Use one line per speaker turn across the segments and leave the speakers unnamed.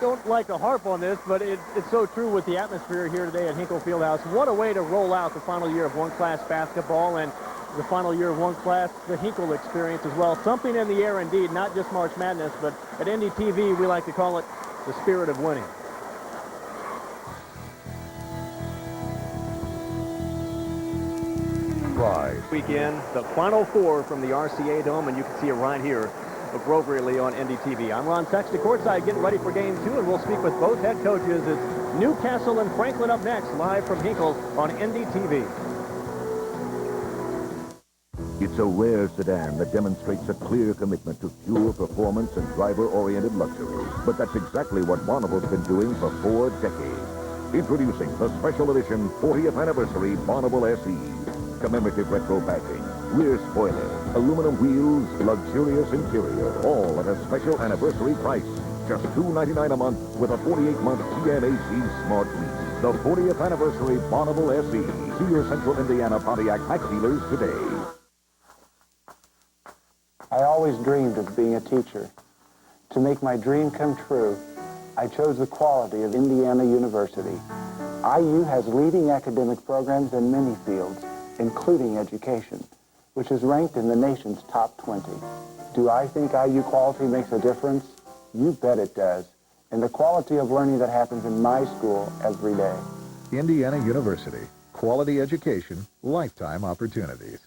don't like to harp on this, but it's so true with the atmosphere here today at Hinkle Fieldhouse. What a way to roll out the final year of one-class basketball and the final year of one-class, the Hinkle experience as well. Something in the air indeed, not just March Madness, but at NDTV we like to call it the spirit of winning. Weekend, the Final Four from the RCA Dome, and you can see it right here appropriately on NDTV. I'm Ron Sexton, courtside, getting ready for Game 2, and we'll speak with both head coaches. It's Newcastle and Franklin up next, live from Hinkle on NDTV.
It's a rare sedan that demonstrates a clear commitment to pure performance and driver-oriented luxury. But that's exactly what Bonneville's been doing for 4 decades. Introducing the special edition 40th anniversary Bonneville SE. Commemorative retro badging, rear spoiler, aluminum wheels, luxurious interior, all at a special anniversary price. Just $2.99 a month with a 48-month TMAC Smart Lease. The 40th anniversary Bonneville SE. See your Central Indiana Pontiac Pack dealers today.
I always dreamed of being a teacher. To make my dream come true, I chose the quality of Indiana University. IU has leading academic programs in many fields, including education, which is ranked in the nation's top 20. Do I think IU quality makes a difference? You bet it does. And the quality of learning that happens in my school every day.
Indiana University. Quality education, lifetime opportunities.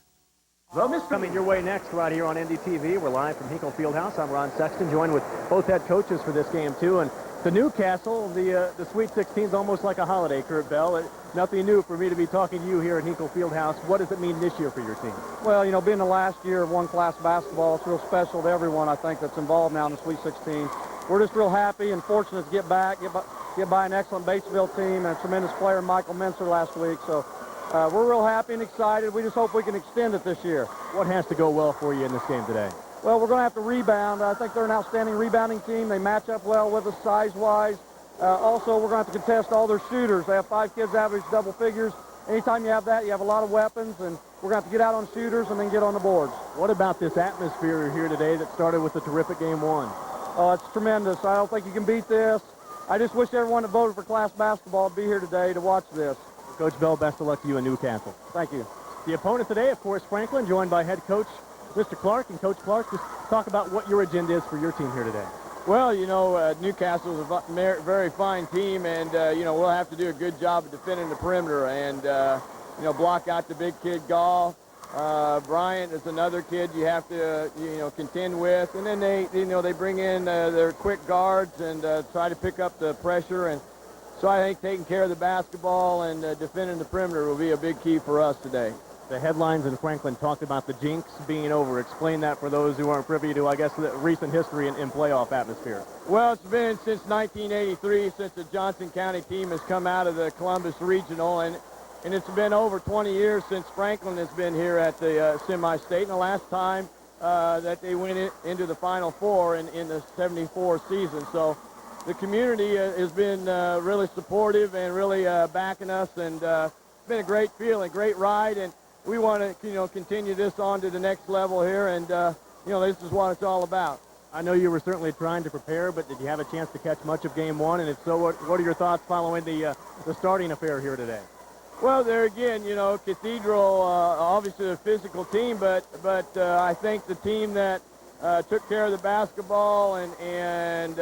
Well, Mr. Coming your way next right here on NDTV. We're live from Hinkle Fieldhouse. I'm Ron Sexton, joined with both head coaches for this game, too. And to Newcastle, the Sweet 16 is almost like a holiday, Kurt Bell. Nothing new for me to be talking to you here at Hinkle Fieldhouse. What does it mean this year for your team?
Well, you know, being the last year of one-class basketball, it's real special to everyone, I think, that's involved now in the Sweet 16. We're just real happy and fortunate to get by an excellent Batesville team and a tremendous player, Michael Mincer, last week. So we're real happy and excited. We just hope we can extend it this year.
What has to go well for you in this game today?
Well, we're going to have to rebound. I think they're an outstanding rebounding team. They match up well with us size-wise. Also, we're going to have to contest all their shooters. They have 5 kids average double figures. Anytime you have that, you have a lot of weapons, and we're going to have to get out on shooters and then get on the boards.
What about this atmosphere here today that started with the terrific Game 1?
Oh, it's tremendous. I don't think you can beat this. I just wish everyone that voted for class basketball would be here today to watch this.
Coach Bell, best of luck to you in Newcastle.
Thank you.
The opponent today, of course, Franklin, joined by head coach Mr. Clark. And Coach Clark, just talk about what your agenda is for your team here today.
Well, you know, Newcastle is a very fine team, and, you know, we'll have to do a good job of defending the perimeter and, you know, block out the big kid Gall. Bryant is another kid you have to, you know, contend with. And then they bring in their quick guards and try to pick up the pressure. And so I think taking care of the basketball and defending the perimeter will be a big key for us today.
The headlines in Franklin talked about the jinx being over. Explain that for those who aren't privy to, I guess, the recent history in playoff atmosphere.
Well, it's been since 1983 since the Johnson County team has come out of the Columbus Regional, and it's been over 20 years since Franklin has been here at the semi-state, and the last time that they went into the Final Four in the 74 season. So the community has been really supportive and really backing us, and it's been a great feeling, great ride, and we want to, you know, continue this on to the next level here, and, you know, this is what it's all about.
I know you were certainly trying to prepare, but did you have a chance to catch much of Game 1? And if so, what are your thoughts following the starting affair here today?
Well, there again, you know, Cathedral, obviously a physical team, but I think the team that took care of the basketball and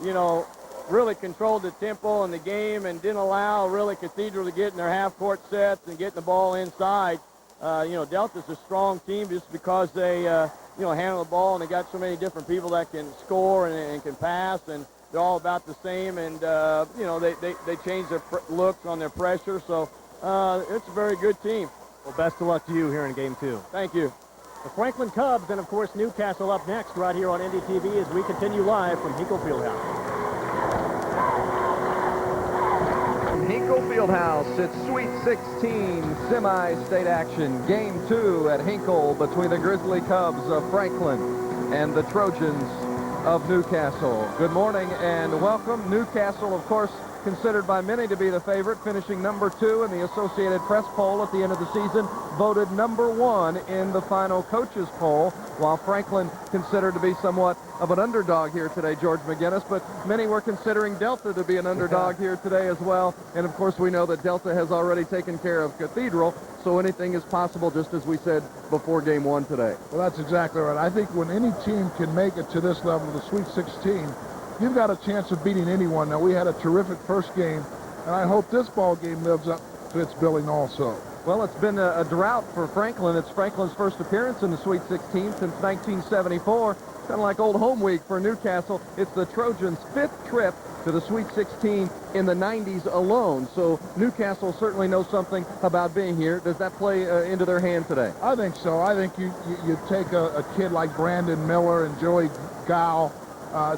you know, really controlled the tempo in the game and didn't allow really Cathedral to get in their half-court sets and getting the ball inside. You know, Delta's a strong team just because they, you know, handle the ball and they got so many different people that can score and can pass, and they're all about the same. And, you know, they change their looks on their pressure. So it's a very good team.
Well, best of luck to you here in Game 2.
Thank you.
The Franklin Cubs and, of course, Newcastle up next right here on NDTV as we continue live from Hinkle Fieldhouse.
Hinkle Fieldhouse, it's Sweet 16 semi-state action. Game 2 at Hinkle between the Grizzly Cubs of Franklin and the Trojans of Newcastle. Good morning and welcome. Newcastle, of course, considered by many to be the favorite, finishing number 2 in the Associated Press poll at the end of the season, voted number 1 in the final coaches poll, while Franklin considered to be somewhat of an underdog here today, George McGinnis, but many were considering Delta to be an underdog here today as well, and of course we know that Delta has already taken care of Cathedral, so anything is possible, just as we said before game 1 today.
Well, that's exactly right. I think when any team can make it to this level, the Sweet 16, you've got a chance of beating anyone. Now, we had a terrific first game, and I hope this ball game lives up to its billing also.
Well, it's been a drought for Franklin. It's Franklin's first appearance in the Sweet 16 since 1974. Kind of like old home week for Newcastle. It's the Trojans' 5th trip to the Sweet 16 in the 90s alone. So Newcastle certainly knows something about being here. Does that play into their hand today?
I think so. I think you take a kid like Brandon Miller and Joey Gow.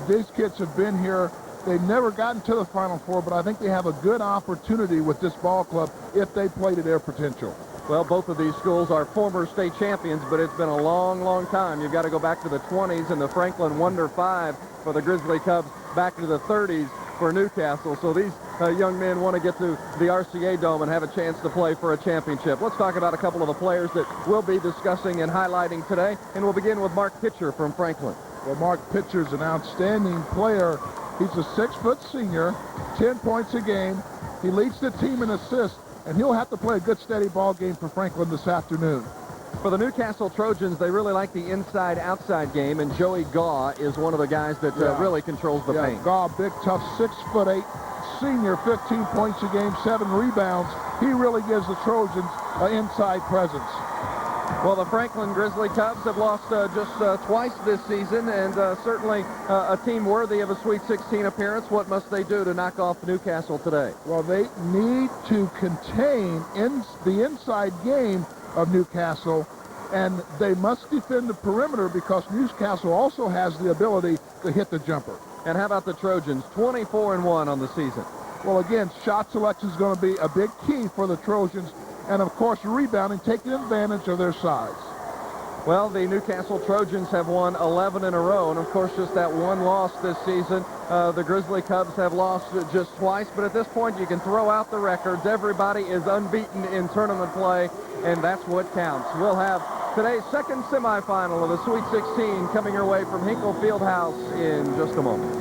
These kids have been here. They've never gotten to the Final Four, but I think they have a good opportunity with this ball club if they play to their potential.
Well, both of these schools are former state champions, but it's been a long, long time. You've got to go back to the 20s and the Franklin Wonder 5 for the Grizzly Cubs, back to the 30s for Newcastle. So these young men want to get to the RCA Dome and have a chance to play for a championship. Let's talk about a couple of the players that we'll be discussing and highlighting today, and we'll begin with Mark Pitcher from Franklin.
Well, Mark Pitcher's an outstanding player. He's a 6-foot senior, 10 points a game. He leads the team in assists, and he'll have to play a good, steady ball game for Franklin this afternoon.
For the Newcastle Trojans, they really like the inside-outside game, and Joey Gaw is one of the guys that really controls the paint.
Gaw, big, tough, 6'8", senior, 15 points a game, 7 rebounds. He really gives the Trojans an inside presence.
Well, the Franklin Grizzly Cubs have lost just twice this season, and certainly a team worthy of a Sweet 16 appearance. What must they do to knock off Newcastle today?
Well, they need to contain the inside game of Newcastle, and they must defend the perimeter because Newcastle also has the ability to hit the jumper.
And how about the Trojans? 24-1 on the season.
Well, again, shot selection is going to be a big key for the Trojans. And, of course, rebounding, taking advantage of their size.
Well, the Newcastle Trojans have won 11 in a row, and, of course, just that one loss this season. The Grizzly Cubs have lost just twice, but at this point you can throw out the records. Everybody is unbeaten in tournament play, and that's what counts. We'll have today's second semifinal of the Sweet 16 coming your way from Hinkle Fieldhouse in just a moment.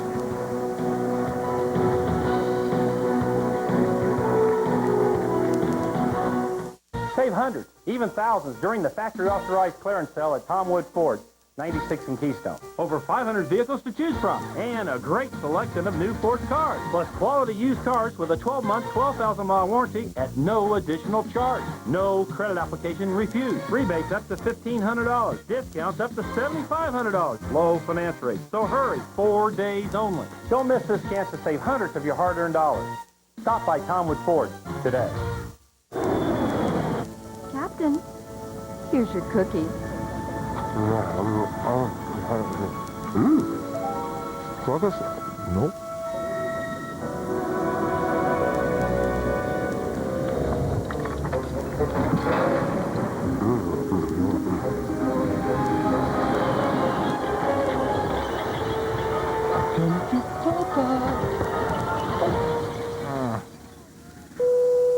Save hundreds, even thousands during the factory-authorized clearance sale at Tom Wood Ford, 96 and Keystone. Over 500 vehicles to choose from, and a great selection of new Ford cars. Plus quality used cars with a 12-month, 12,000-mile warranty at no additional charge. No credit application refused. Rebates up to $1,500. Discounts up to $7,500. Low finance rates. So hurry, 4 days only. Don't miss this chance to save hundreds of your hard-earned dollars. Stop by Tom Wood Ford today.
Captain, here's your cookie.
Nope.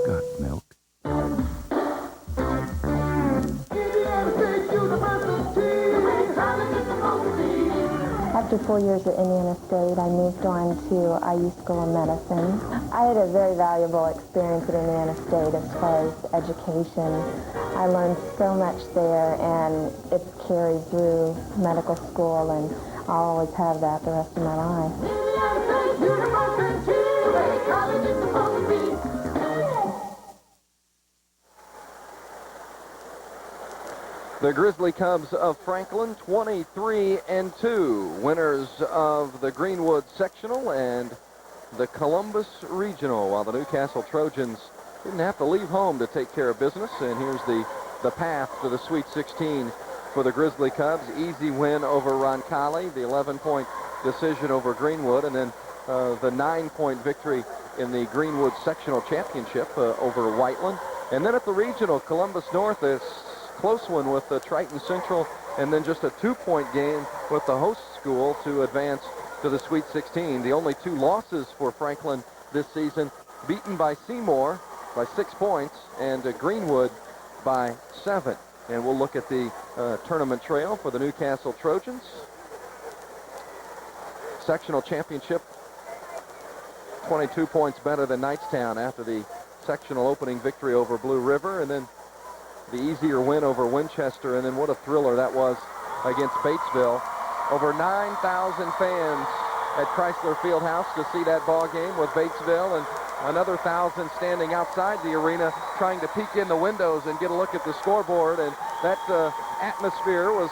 Got milk?
After 4 years at Indiana State, I moved on to IU School of Medicine. I had a very valuable experience at Indiana State as far as education. I learned so much there, and it's carried through medical school, and I'll always have that the rest of my life.
The Grizzly Cubs of Franklin, 23-2, winners of the Greenwood Sectional and the Columbus Regional, while the Newcastle Trojans didn't have to leave home to take care of business. And here's the path to the Sweet 16 for the Grizzly Cubs. Easy win over Roncalli, the 11-point decision over Greenwood, and then the 9-point victory in the Greenwood Sectional Championship over Whiteland. And then at the Regional, Columbus North is close one with Triton Central, and then just a 2-point game with the host school to advance to the Sweet 16. The only 2 losses for Franklin this season, beaten by Seymour by 6 points and Greenwood by 7. And we'll look at the tournament trail for the Newcastle Trojans. Sectional championship, 22 points better than Knightstown after the sectional opening victory over Blue River, and then the easier win over Winchester, and then what a thriller that was against Batesville. Over 9,000 fans at Chrysler Fieldhouse to see that ball game with Batesville, and another 1,000 standing outside the arena trying to peek in the windows and get a look at the scoreboard, and that atmosphere was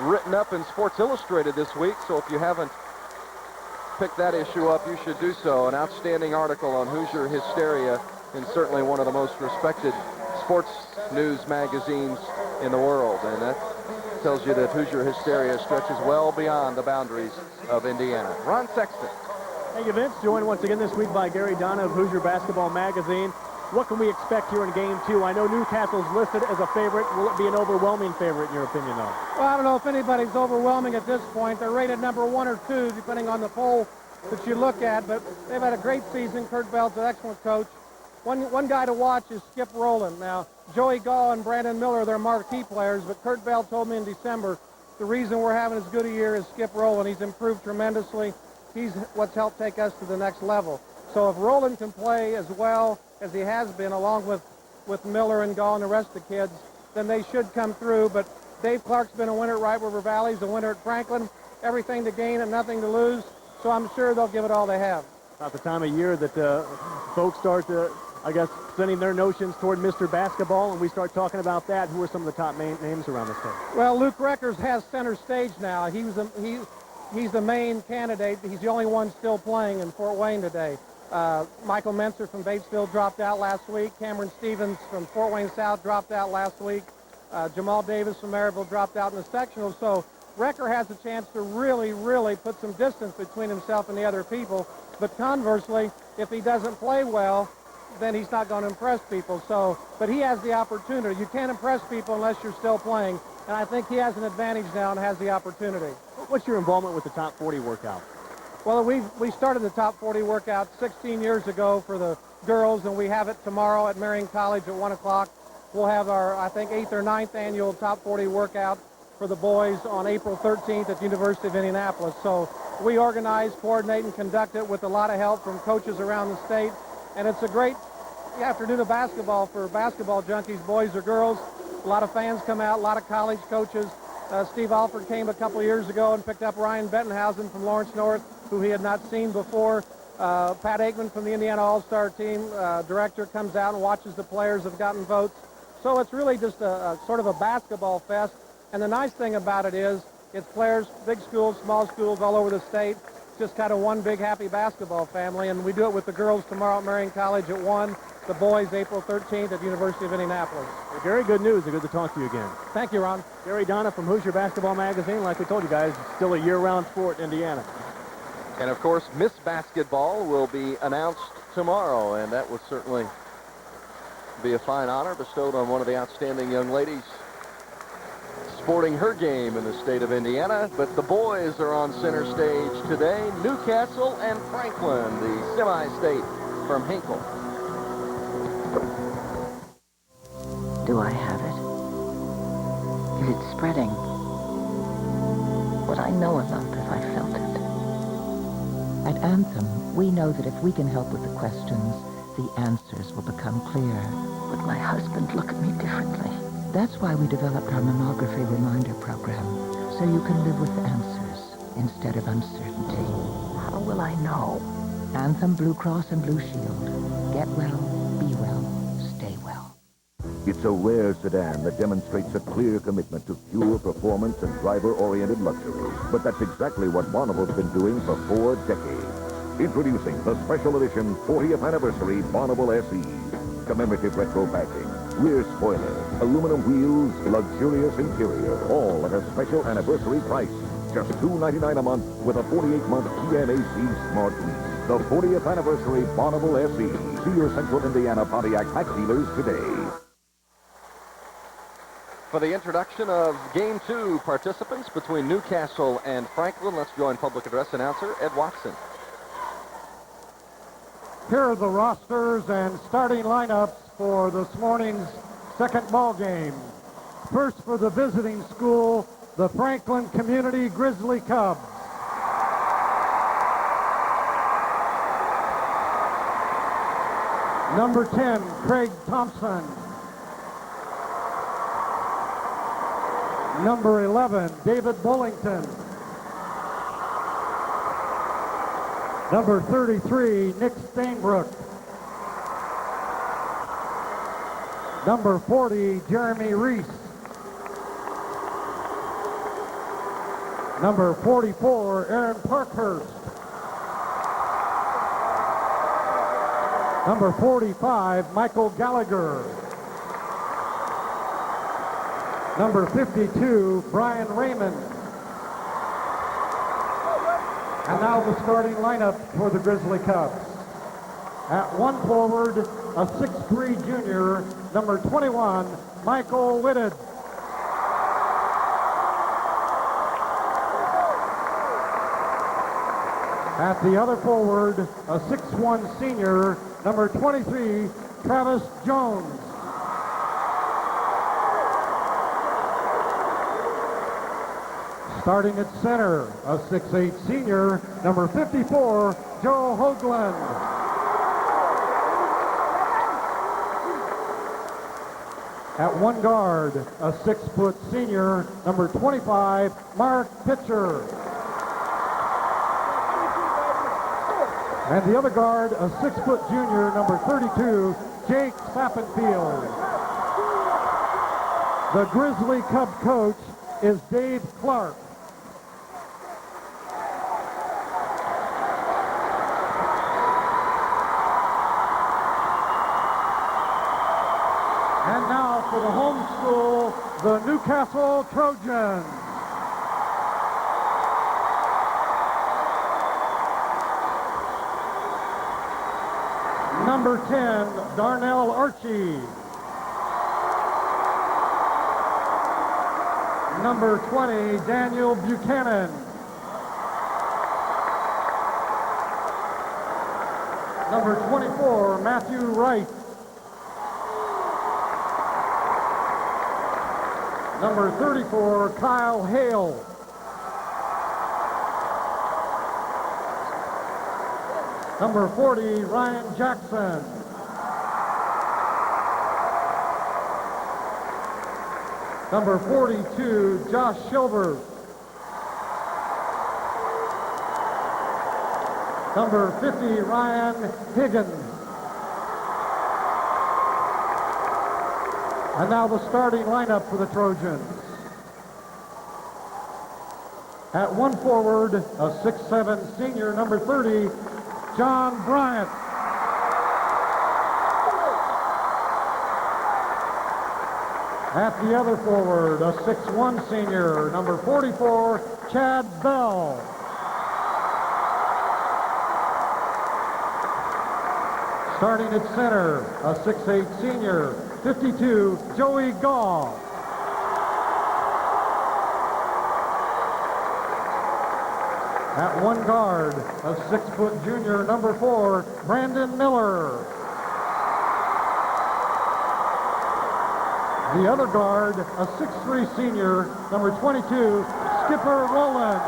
written up in Sports Illustrated this week, so if you haven't picked that issue up, you should do so. An outstanding article on Hoosier hysteria, and certainly one of the most respected sports news magazines in the world, and that tells you that Hoosier hysteria stretches well beyond the boundaries of Indiana. Ron Sexton.
Thank you, Vince. Joined once again this week by Gary Donna of Hoosier Basketball Magazine. What can we expect here in Game 2? I know Newcastle's listed as a favorite. Will it be an overwhelming favorite in your opinion, though?
Well, I don't know if anybody's overwhelming at this point. They're rated number 1 or 2, depending on the poll that you look at. But they've had a great season. Kurt Bell's an excellent coach. One guy to watch is Skip Rowland. Now, Joey Gall and Brandon Miller are their marquee players, but Kurt Bell told me in December the reason we're having as good a year is Skip Rowland. He's improved tremendously. He's what's helped take us to the next level. So if Rowland can play as well as he has been, along with Miller and Gall and the rest of the kids, then they should come through. But Dave Clark's been a winner at Wright River Valley. He's a winner at Franklin. Everything to gain and nothing to lose. So I'm sure they'll give it all they have.
About the time of year that folks start to, I guess, sending their notions toward Mr. Basketball, and we start talking about that. Who are some of the top names around the state?
Well, Luke Reckers has center stage now. He's the main candidate. He's the only one still playing in Fort Wayne today. Michael Menser from Batesville dropped out last week. Cameron Stevens from Fort Wayne South dropped out last week. Jamal Davis from Maryville dropped out in the sectional. So Recker has a chance to really, really put some distance between himself and the other people. But conversely, if he doesn't play well, then he's not going to impress people. So, but he has the opportunity. You can't impress people unless you're still playing. And I think he has an advantage now and has the opportunity.
What's your involvement with the Top 40 workout?
Well, we started the Top 40 workout 16 years ago for the girls, and we have it tomorrow at Marion College at 1 o'clock. We'll have our, I think, 8th or 9th annual Top 40 workout for the boys on April 13th at the University of Indianapolis. So we organize, coordinate, and conduct it with a lot of help from coaches around the state. And it's a great afternoon of basketball for basketball junkies, boys or girls. A lot of fans come out, a lot of college coaches. Steve Alford came a couple of years ago and picked up Ryan Bettenhausen from Lawrence North, who he had not seen before. Pat Aikman from the Indiana All-Star team, director, comes out and watches the players that have gotten votes. So it's really just a sort of a basketball fest. And the nice thing about it is it's players, big schools, small schools all over the state. Just kind of one big happy basketball family. And we do it with the girls tomorrow at Marion College at 1. The boys April 13th at the University of Indianapolis.
Very good news and good to talk to you again.
Thank you, Ron.
Gary Donna from Hoosier Basketball Magazine. Like we told you guys, still a year-round sport in Indiana.
And of course, Miss Basketball will be announced tomorrow, and that would certainly be a fine honor bestowed on one of the outstanding young ladies sporting her game in the state of Indiana. But the boys are on center stage today. Newcastle and Franklin, the semi-state from Hinkle.
Do I have it? Is it spreading? Would I know enough if I felt it?
At Anthem, we know that if we can help with the questions, the answers will become clear.
Would my husband look at me differently?
That's why we developed our mammography reminder program, so you can live with answers instead of uncertainty.
How will I know?
Anthem Blue Cross and Blue Shield. Get well, be well, stay well.
It's a rare sedan that demonstrates a clear commitment to pure performance and driver-oriented luxury. But that's exactly what Bonneville's been doing for 4 decades. Introducing the special edition 40th anniversary Bonneville SE. Commemorative retro badging, rear spoiler, aluminum wheels, luxurious interior, all at a special anniversary price. Just $299 a month with a 48-month PNAC Smart Lease. The 40th anniversary Bonneville SE. See your Central Indiana Pontiac Pack dealers today.
For the introduction of Game 2 participants between Newcastle and Franklin, let's join public address announcer Ed Watson.
Here are the rosters and starting lineups for this morning's second ball game. First for the visiting school, the Franklin Community Grizzly Cubs. Number 10, Craig Thompson. Number 11, David Bullington. Number 33, Nick Stainbrook. Number 40, Jeremy Reese. Number 44, Aaron Parkhurst. Number 45, Michael Gallagher. Number 52, Brian Raymond. And now the starting lineup for the Grizzly Cubs. At one forward, a 6'3" junior, number 21, Michael Whitted. At the other forward, a 6'1" senior, number 23, Travis Jones. Starting at center, a 6'8" senior, number 54, Joe Hoagland. At one guard, a 6-foot senior, number 25, Mark Pitcher. And the other guard, a 6-foot junior, number 32, Jake Sappenfield. The Grizzly Cub coach is Dave Clark. And now for the home school, the Newcastle Trojans. Number 10, Darnell Archie. Number 20, Daniel Buchanan. Number 24, Matthew Wright. Number 34, Kyle Hale. Number 40, Ryan Jackson. Number 42, Josh Silver. Number 50, Ryan Higgins. And now the starting lineup for the Trojans. At one forward, a 6'7" senior, number 30, John Bryant. At the other forward, a 6'1" senior, number 44, Chad Bell. Starting at center, a 6'8" senior, 52, Joey Gaw. At one guard, a 6-foot junior, number 4, Brandon Miller. The other guard, a 6'3" senior, number 22, Skipper Rowland.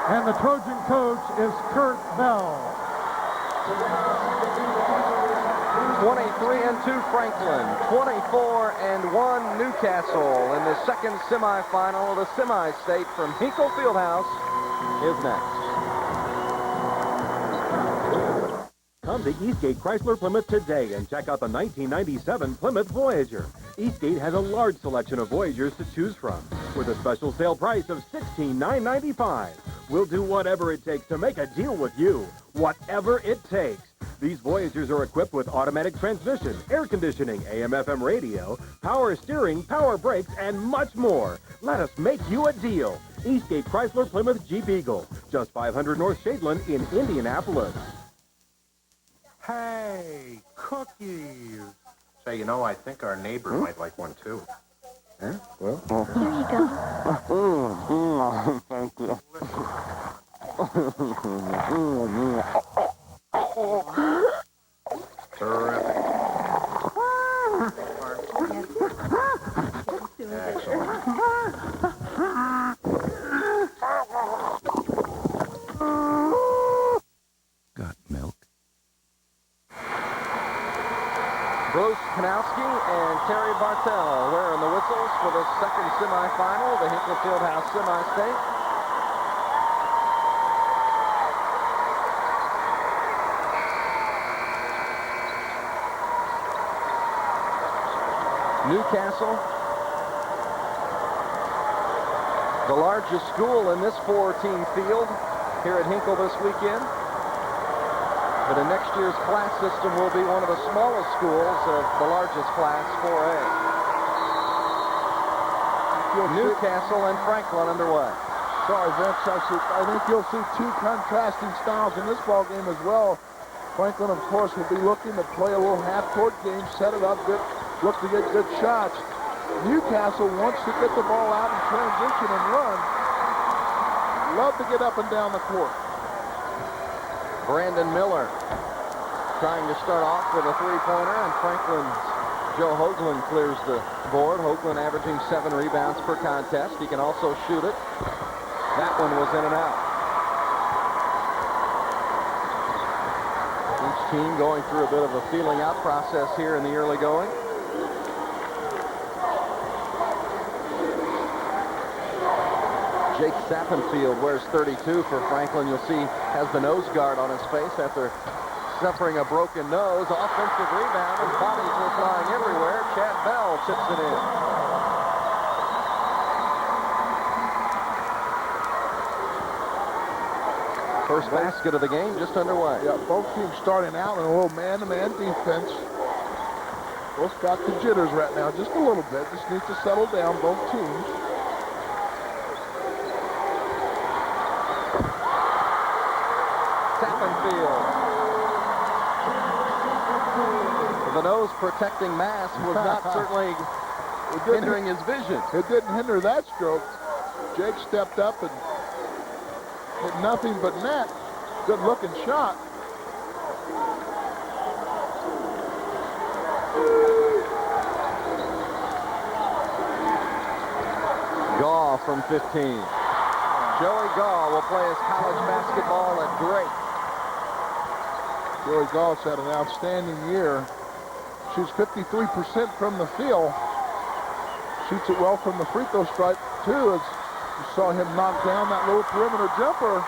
And the Trojan coach is Kurt Bell.
23-2 Franklin, 24-1 Newcastle in the second semifinal of the semi-state from Hinkle Fieldhouse is next.
Come to Eastgate Chrysler Plymouth today and check out the 1997 Plymouth Voyager. Eastgate has a large selection of Voyagers to choose from with a special sale price of $16,995. We'll do whatever it takes to make a deal with you, whatever it takes. These Voyagers are equipped with automatic transmission, air conditioning, AM/FM radio, power steering, power brakes, and much more. Let us make you a deal. Eastgate Chrysler Plymouth Jeep Eagle, just 500 North Shadeland in Indianapolis.
Hey, cookies. Say, you know, I think our neighbor might like one too.
Yeah, well.
Here you go.
Thank you.
Terrific. Excellent.
Got milk?
Bruce Kanowski and Terry Bartell wearing the whistles for the second semifinal of the Hinkle Fieldhouse Semi-State. Newcastle, the largest school in this 4-team field here at Hinkle this weekend. But in next year's class system will be one of the smallest schools of the largest class, 4A. Newcastle and Franklin underway.
Sorry, Vince. I think you'll see two contrasting styles in this ball game as well. Franklin, of course, will be looking to play a little half-court game, set it up good, look to get good shots. Newcastle wants to get the ball out in transition and run. Love to get up and down the court.
Brandon Miller trying to start off with a three-pointer, and Franklin's Joe Hoagland clears the board. Hoagland averaging 7 rebounds per contest. He can also shoot it. That one was in and out. Each team going through a bit of a feeling out process here in the early going. Jake Sappenfield wears 32 for Franklin. You'll see has the nose guard on his face after suffering a broken nose. Offensive rebound, and bodies were flying everywhere. Chad Bell chips it in. First basket of the game just underway.
Yeah, both teams starting out in a little man-to-man defense. Both got the jitters right now, just a little bit. Just need to settle down, both teams.
Sappenfield. The nose protecting mask was not certainly hindering his vision.
It didn't hinder that stroke. Jake stepped up and hit nothing but net. Good looking shot.
Gaw from 15. Joey Gaw will play his college basketball at Drake.
Joey Gall's had an outstanding year. Shoots 53% from the field. Shoots it well from the free throw stripe, too, as you saw him knock down that little perimeter jumper.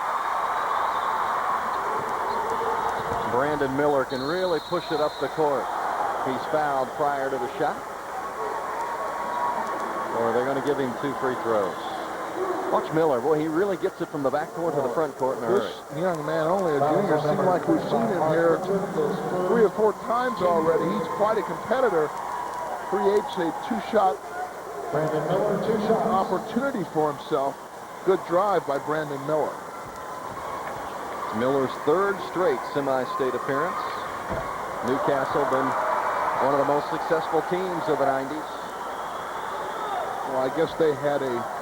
Brandon Miller can really push it up the court. He's fouled prior to the shot. Or they're going to give him 2 free throws. Watch Miller. Boy, he really gets it from the back court to the front court in a hurry.
This young man, only a junior, seems like we've seen him here 3 or 4 times already. He's quite a competitor. Creates a two-shot opportunity for himself. Good drive by Brandon Miller.
It's Miller's 3rd straight semi-state appearance. Newcastle been one of the most successful teams of the 90s.
Well, I guess they had a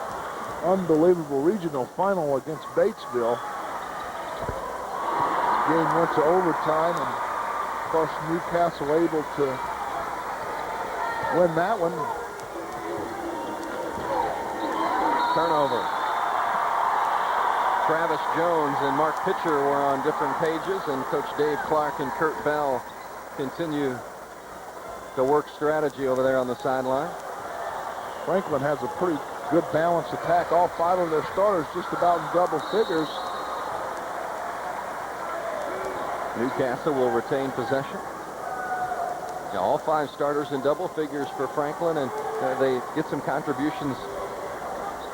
unbelievable regional final against Batesville. Game went to overtime, and of course Newcastle able to win that one.
Turnover. Travis Jones and Mark Pitcher were on different pages, and Coach Dave Clark and Kurt Bell continue to work strategy over there on the sideline.
Franklin has a pretty good balanced attack. All 5 of their starters just about in double figures.
Newcastle will retain possession. Yeah, all 5 starters in double figures for Franklin, and they get some contributions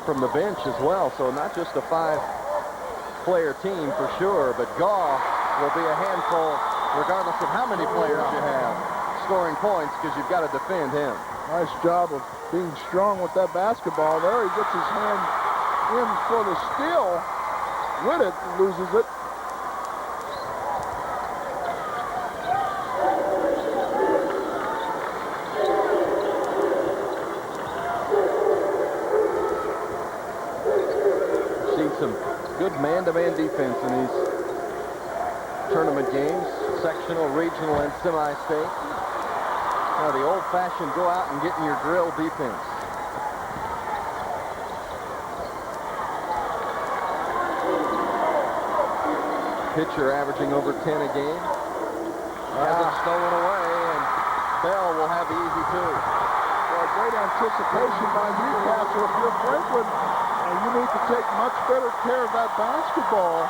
from the bench as well. So not just a 5-player team for sure, but Gaw will be a handful regardless of how many players you have scoring points, because you've got to defend him.
Nice job of being strong with that basketball there. He gets his hand in for the steal. With it, loses it.
man-to-man defense in these tournament games, sectional, regional, and semi-state. The old-fashioned go out and get in your drill defense. Pitcher averaging over 10 a game. Has it stolen away, and Bell will have the easy two.
Well, great anticipation by Newcastle. If you're Franklin, and you need to take much better care of that basketball.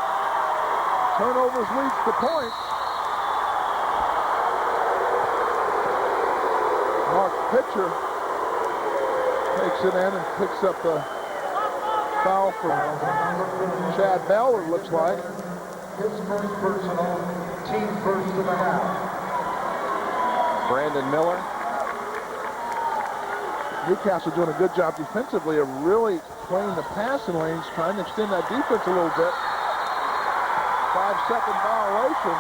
Turnovers leads to points. Mark Pitcher takes it in and picks up the foul from Chad Bell, it looks like.
His first personal, team first of the half.
Brandon Miller.
Newcastle doing a good job defensively of really playing the passing lanes, trying to extend that defense a little bit. 5-second violation.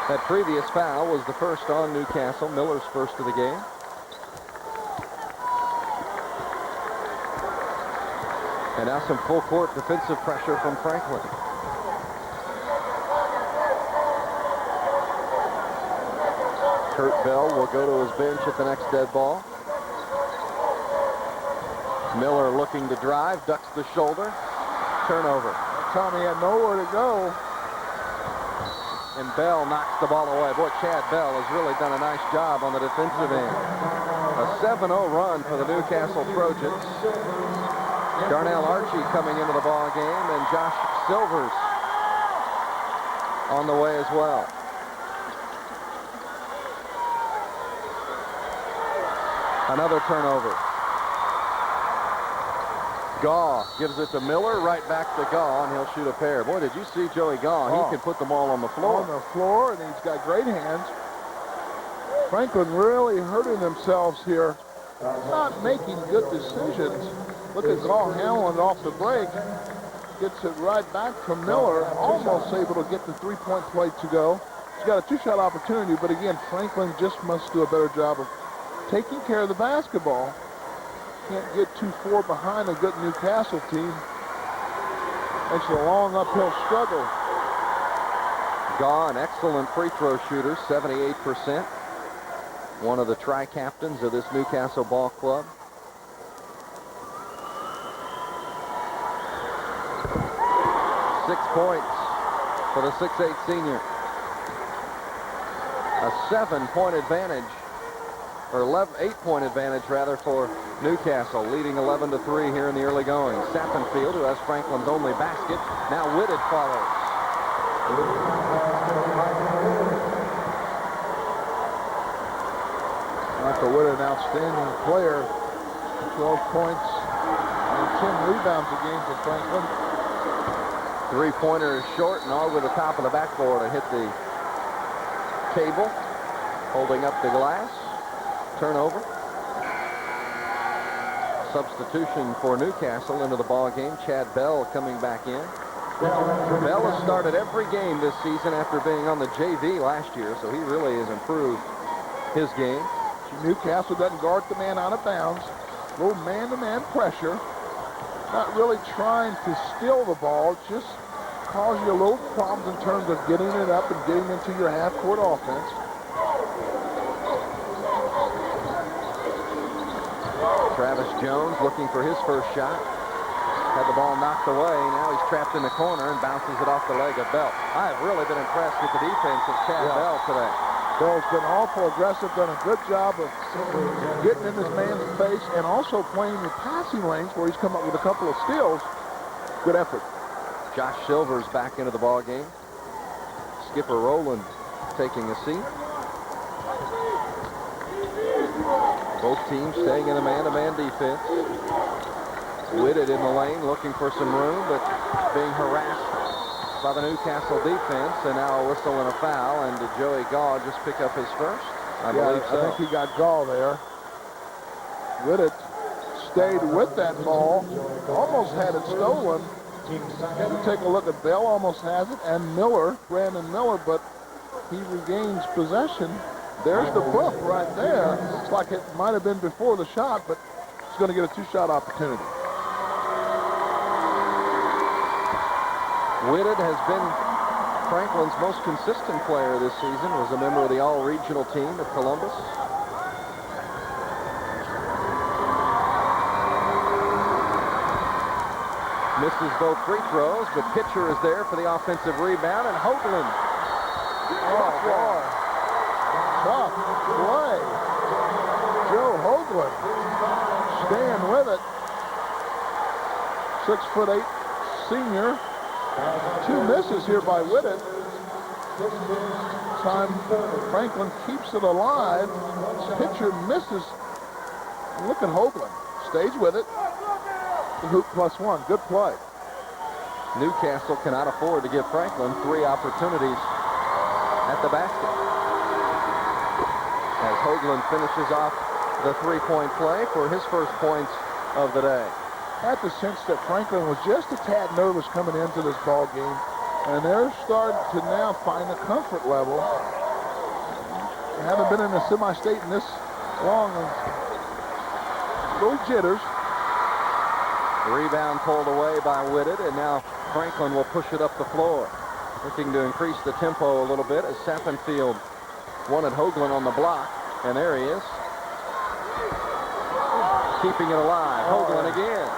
That previous foul was the first on Newcastle, Miller's first of the game. And now some full court defensive pressure from Franklin. Kurt Bell will go to his bench at the next dead ball. Miller looking to drive, ducks the shoulder, turnover.
Tommy had nowhere to go.
And Bell knocks the ball away. Boy, Chad Bell has really done a nice job on the defensive end. A 7-0 run for the Newcastle Trojans. Darnell Archie coming into the ball game, and Josh Silvers on the way as well. Another turnover. Gaw gives it to Miller, right back to Gaw, and he'll shoot a pair. Boy, did you see Joey Gaw? He can put them all on the floor.
On the floor, and he's got great hands. Franklin really hurting themselves here. Not making good decisions. Look at Gaw handling it off the break. Gets it right back to Miller. Almost able to get the three-point play to go. He's got a two-shot opportunity, but again, Franklin just must do a better job of taking care of the basketball. Can't get too far behind a good Newcastle team. Makes it a long uphill struggle.
Gaw, an excellent free throw shooter, 78%. One of the tri-captains of this Newcastle ball club. Six points for the 6'8" senior. A 7-point advantage, or 8-point advantage rather, for Newcastle, leading 11-3 here in the early going. Sappenfield, who has Franklin's only basket, now Whitted follows.
Michael Whitted, an outstanding player. 12 points and 10 rebounds a game for Franklin.
Three-pointer is short and over the top of the backboard and hit the table, holding up the glass. Turnover. Substitution for Newcastle into the ball game. Chad Bell coming back in. Bell has started every game this season after being on the JV last year, so he really has improved his game.
Newcastle doesn't guard the man out of bounds. A little man-to-man pressure. Not really trying to steal the ball, just cause you a little problems in terms of getting it up and getting into your half-court offense.
Travis Jones looking for his first shot. Had the ball knocked away. Now he's trapped in the corner and bounces it off the leg of Bell. I have really been impressed with the defense of Chad Bell today.
Bell's been awful aggressive, done a good job of getting in this man's face and also playing the passing lanes where he's come up with a couple of steals. Good effort.
Josh Silvers back into the ball game. Skipper Rowland taking a seat. Both teams staying in a man-to-man defense. Whitted in the lane looking for some room, but being harassed by the Newcastle defense, and now a whistle and a foul. And did Joey Gaw just pick up his first? I believe so.
I think he got Gaw there. Whitted stayed with that ball, almost had it stolen. You take a look at Bell, almost has it, and Miller, Brandon Miller, but he regains possession. There's the book right there. It's like it might have been before the shot, but Whittett's going to get a two-shot opportunity.
Whitted has been Franklin's most consistent player this season, was a member of the all-regional team at Columbus. Misses both free throws, but Pitcher is there for the offensive rebound, and Hoagland.
Oh, boy. Tough play. Joe Hoagland staying with it. 6'8" senior. 2 misses here by Whitted. Time Franklin keeps it alive. Pitcher misses. Look at Hoagland. Stays with it. The hoop +1. Good play.
Newcastle cannot afford to give Franklin 3 opportunities at the basket. As Hoagland finishes off the three-point play for his first points of the day.
I had the sense that Franklin was just a tad nervous coming into this ball game, and they're starting to now find a comfort level. They haven't been in a semi-state in this long. Little jitters.
Rebound pulled away by Whitted, and now Franklin will push it up the floor, looking to increase the tempo a little bit as Sappenfield wanted Hoagland on the block, and there he is. Keeping it alive. Hoagland again.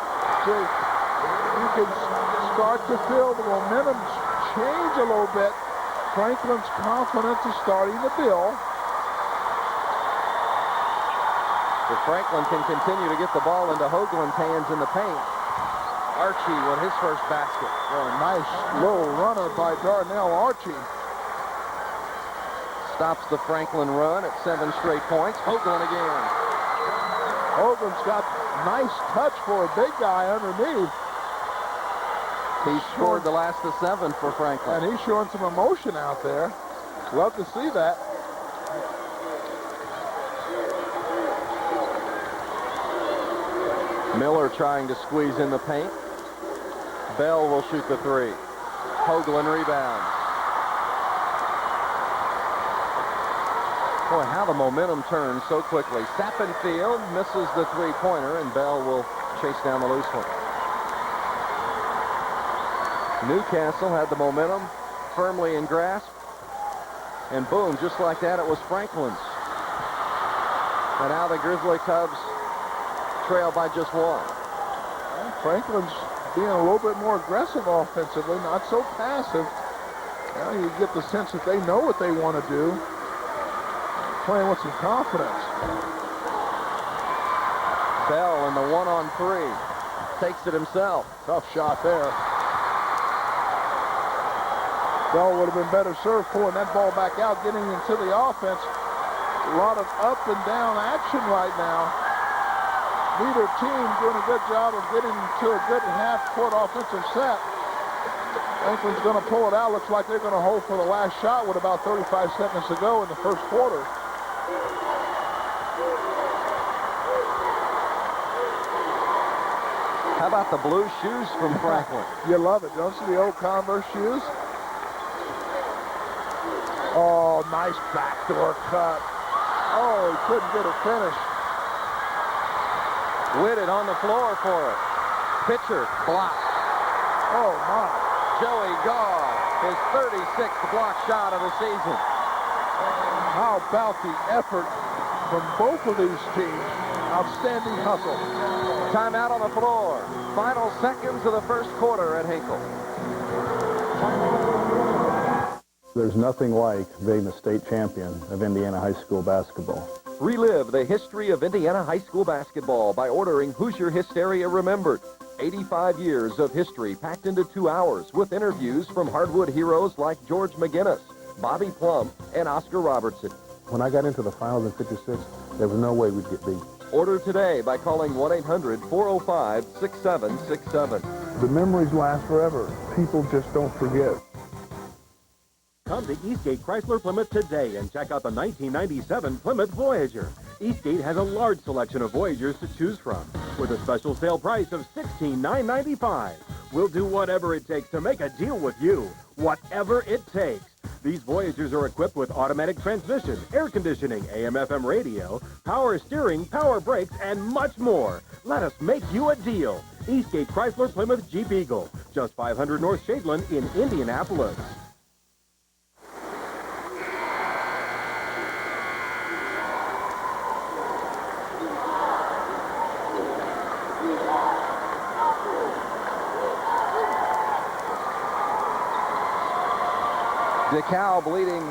You can start to feel the momentum change a little bit. Franklin's confidence is starting to build.
If Franklin can continue to get the ball into Hoagland's hands in the paint, Archie with his first basket.
Oh, nice little runner by Darnell Archie.
Stops the Franklin run at 7 straight points. Hoagland again.
Hoagland's got nice touch for a big guy underneath.
He scored the last of 7 for Franklin.
And he's showing some emotion out there. Love to see that.
Miller trying to squeeze in the paint. Bell will shoot the 3. Hoagland rebounds. Boy, how the momentum turns so quickly. Sappenfield misses the three-pointer, and Bell will chase down the loose one. Newcastle had the momentum firmly in grasp, and boom, just like that, it was Franklin's. And now the Grizzly Cubs trail by just 1.
Franklin's being a little bit more aggressive offensively, not so passive. Now you get the sense that they know what they want to do. Playing with some confidence.
Bell in the 1-on-3. Takes it himself.
Tough shot there. Bell would have been better served pulling that ball back out, getting into the offense. A lot of up and down action right now. Neither team doing a good job of getting to a good half-court offensive set. Franklin's going to pull it out. Looks like they're going to hold for the last shot with about 35 seconds to go in the first quarter.
How about the blue shoes from Franklin?
You love it, don't you? The old Converse shoes. Oh, nice backdoor cut. Oh, he couldn't get it finished.
Whitted on the floor for it. Pitcher blocked.
Oh, my.
Joey Gaw, his 36th block shot of the season.
How about the effort from both of these teams? Outstanding hustle.
Timeout on the floor. Final seconds of the first quarter at Hinkle.
There's nothing like being the state champion of Indiana high school basketball.
Relive the history of Indiana high school basketball by ordering Hoosier Hysteria Remembered. 85 years of history packed into 2 hours with interviews from hardwood heroes like George McGinnis, Bobby Plum, and Oscar Robertson.
When I got into the finals in '56, there was no way we'd get beat.
Order today by calling 1-800-405-6767.
The memories last forever. People just don't forget.
Come to Eastgate Chrysler Plymouth today and check out the 1997 Plymouth Voyager. Eastgate has a large selection of Voyagers to choose from with a special sale price of $16,995. We'll do whatever it takes to make a deal with you, whatever it takes. These Voyagers are equipped with automatic transmission, air conditioning, AM/FM radio, power steering, power brakes, and much more. Let us make you a deal. Eastgate Chrysler Plymouth Jeep Eagle, just 500 North Shadeland in Indianapolis.
DeKalb leading,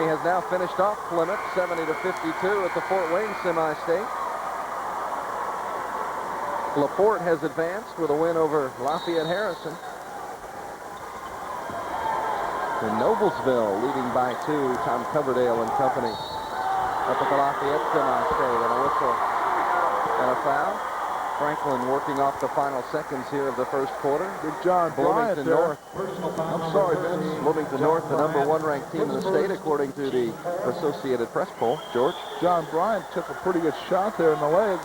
has now finished off Plymouth 70-52 at the Fort Wayne semi-state. LaPorte has advanced with a win over Lafayette Harrison. And Noblesville leading by 2, Tom Coverdale and company up at the Lafayette semi-state, and a whistle and a foul. Franklin working off the final seconds here of the first quarter.
Big John Bryant
Bloomington
there.
North.
I'm sorry, Vince.
Bloomington North, the number 1 ranked team in the state, according to the Associated Press poll. George?
John Bryant took a pretty good shot there in the leg.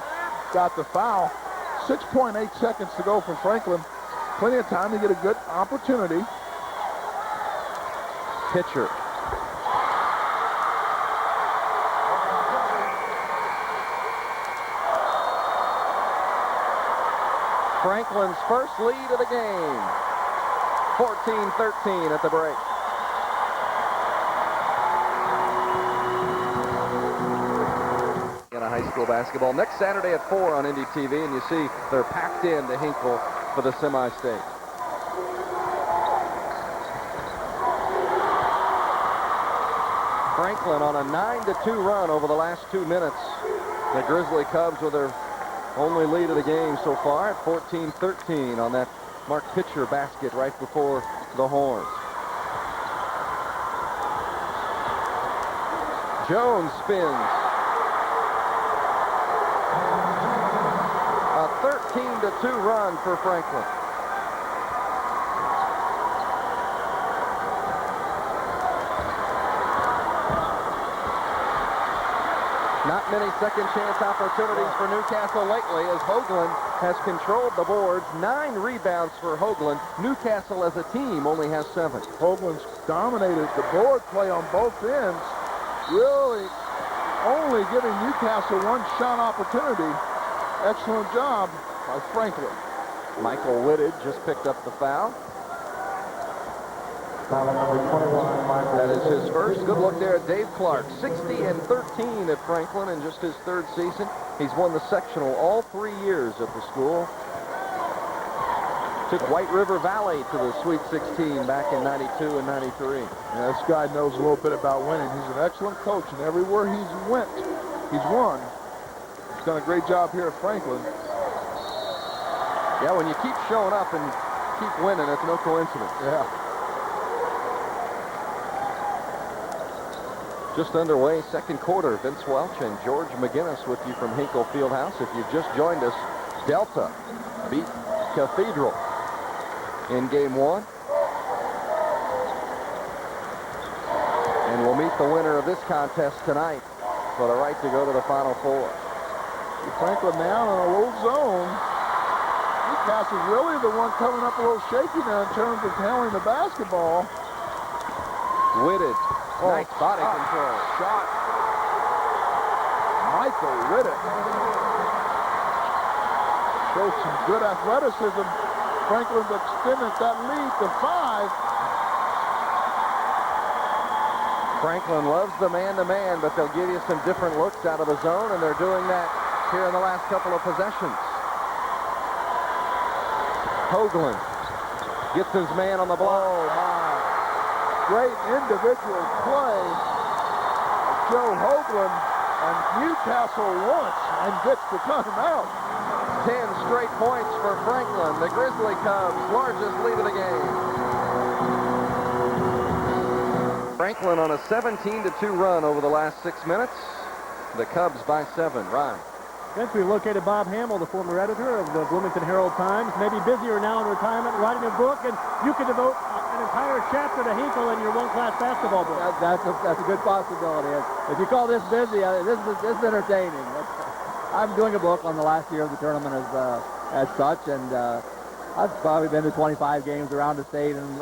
Got the foul. 6.8 seconds to go for Franklin. Plenty of time to get a good opportunity.
Pitcher. Franklin's first lead of the game. 14-13 at the break. In a high school basketball. Next Saturday at 4 on Indy TV, and you see they're packed in to Hinkle for the semi-state. Franklin on a 9-2 run over the last 2 minutes. The Grizzly Cubs with their only lead of the game so far at 14-13 on that Mark Pitcher basket right before the horn. Jones spins. A 13-2 run for Franklin. Not many second chance opportunities for Newcastle lately as Hoagland has controlled the boards. 9 rebounds for Hoagland. Newcastle as a team only has 7.
Hoagland's dominated the board play on both ends, really only giving Newcastle 1 shot opportunity. Excellent job by Franklin.
Michael Whitted just picked up the foul. That is his first. Good look there at Dave Clark. 60-13 at Franklin in just his 3rd season. He's won the sectional all 3 years at the school. Took White River Valley to the Sweet 16 back in 92 and 93.
Yeah, this guy knows a little bit about winning. He's an excellent coach, and everywhere he's went, he's won. He's done a great job here at Franklin.
Yeah, when you keep showing up and keep winning, it's no coincidence.
Yeah.
Just underway, second quarter. Vince Welch and George McGinnis with you from Hinkle Fieldhouse. If you've just joined us, Delta beat Cathedral in game 1. And we'll meet the winner of this contest tonight for the right to go to the Final Four.
Franklin now in a little zone. Newcastle's really the one coming up a little shaky now in terms of handling the basketball.
Whitted. Nice body control.
Shot. Michael Whitted. Shows some good athleticism. Franklin's extended that lead to 5.
Franklin loves the man-to-man, but they'll give you some different looks out of the zone, and they're doing that here in the last couple of possessions. Hoagland gets his man on the block.
Oh, my. Great individual play. Joe Hoagland, and Newcastle wants and gets the timeout.
10 straight points for Franklin, the Grizzly Cubs' largest lead of the game. Franklin on a 17-2 run over the last 6 minutes. The Cubs by 7. Ron.
Since we located Bob Hamill, the former editor of the Bloomington Herald-Times, maybe busier now in retirement, writing a book, and you can devote an entire chapter to Hinkle in your one-class basketball book.
That's a good possibility. If you call this busy, this is entertaining. I'm doing a book on the last year of the tournament as such, and I've probably been to 25 games around the state, and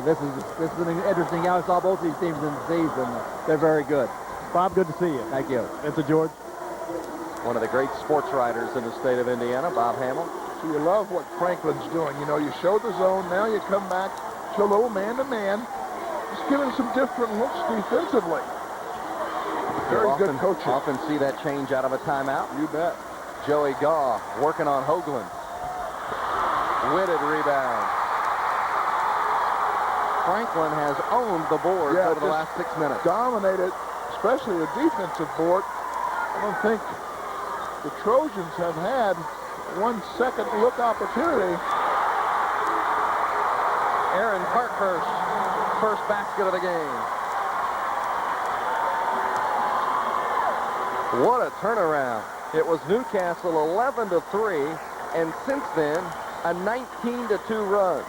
this is an interesting game. I saw both these teams in the season. They're very good.
Bob, good to see you.
Thank you.
Mr. George.
One of the great sports writers in the state of Indiana, Bob Hamill.
So you love what Franklin's doing. You know, you show the zone, now you come back to a little man-to-man. Just giving some different looks defensively. Very good coaching.
Often see that change out of a timeout.
You bet.
Joey Gaw working on Hoagland. Whitted rebound. Franklin has owned the board over the last 6 minutes.
Dominated, especially the defensive board. I don't think the Trojans have had 1 second look opportunity.
Aaron Parkhurst, first basket of the game. What a turnaround. It was Newcastle 11-3, and since then, a 19-2 run.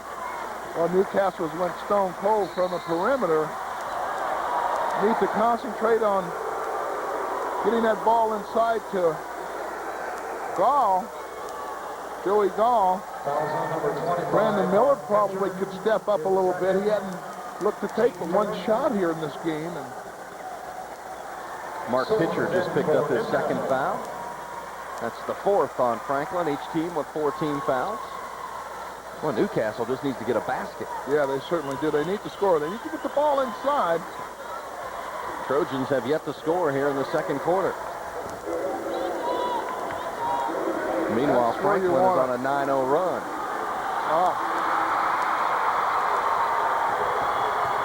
Well, Newcastle went stone cold from the perimeter. Need to concentrate on getting that ball inside to Gall, Joey Gall. Brandon Miller probably could step up a little bit. He hadn't looked to take but 1 shot here in this game. And
Mark Pitcher just picked up his 2nd foul. That's the 4th on Franklin, each team with 4 team fouls. Well, Newcastle just needs to get a basket.
Yeah, they certainly do. They need to score. They need to get the ball inside.
Trojans have yet to score here in the 2nd quarter. Meanwhile, Franklin is on a 9-0 run.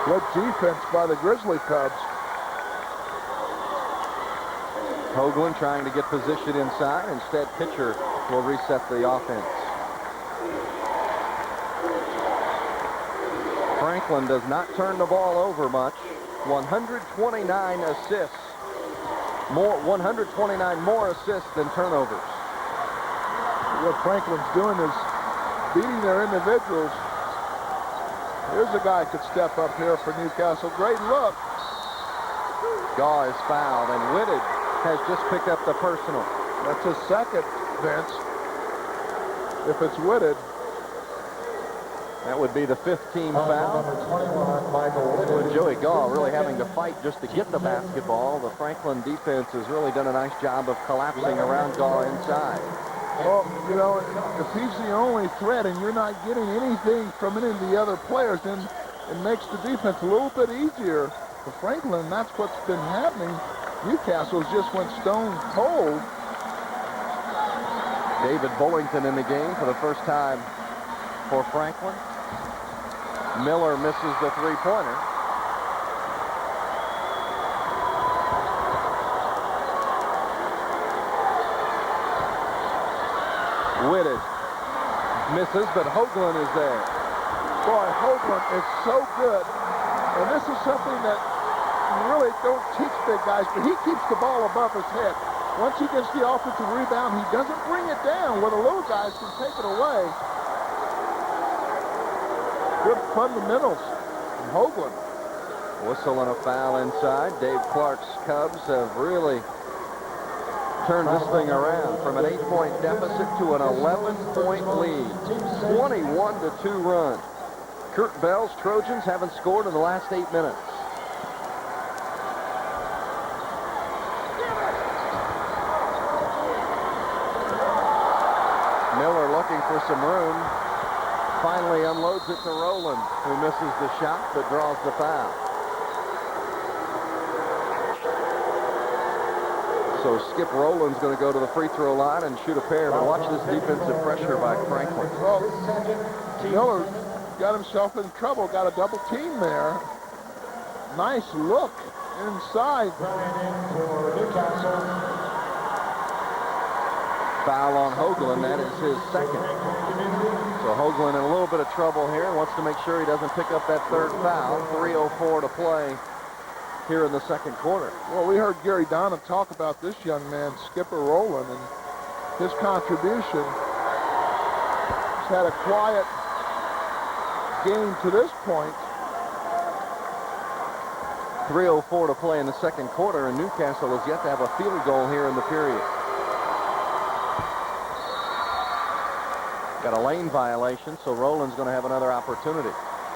Good defense by the Grizzly Cubs.
Hoagland trying to get position inside. Instead, Pitcher will reset the offense. Franklin does not turn the ball over much. 129 assists. 129 more assists than turnovers.
What Franklin's doing is beating their individuals. Here's a guy who could step up here for Newcastle. Great look.
Gaw is fouled, and Whitted has just picked up the personal.
That's his 2nd, Vince. If it's Whitted.
That would be the 5th team foul. Joey Gaw really having to fight just to get the basketball. The Franklin defense has really done a nice job of collapsing around Gaw inside.
Well, you know, if he's the only threat and you're not getting anything from any of the other players, then it makes the defense a little bit easier for Franklin. That's what's been happening. Newcastle's just went stone cold.
David Bullington in the game for the first time for Franklin. Miller misses the 3-pointer. Whitted misses, but Hoagland is there.
Boy, Hoagland is so good. And this is something that you really don't teach big guys, but he keeps the ball above his head. Once he gets the offensive rebound, he doesn't bring it down where the little guys can take it away. Good fundamentals from Hoagland.
Whistle and a foul inside. Dave Clark's Cubs have really turned this thing around from an 8-point deficit to an 11-point lead. 21-2 run. Kurt Bell's Trojans haven't scored in the last 8 minutes. Miller looking for some room. Finally unloads it to Rowland, who misses the shot but draws the foul. So Skip Rowland's going to go to the free throw line and shoot a pair, but watch this defensive pressure by Franklin.
Well, Miller got himself in trouble, got a double team there. Nice look inside.
Foul on Hoagland, that is his 2nd. So Hoagland in a little bit of trouble here, wants to make sure he doesn't pick up that 3rd foul. 3:04 to play here in the 2nd quarter.
Well, we heard Gary Donna talk about this young man, Skipper Rowland, and his contribution. He's had a quiet game to this point.
3:04 to play in the 2nd quarter, and Newcastle has yet to have a field goal here in the period. Got a lane violation, so Rowland's going to have another opportunity.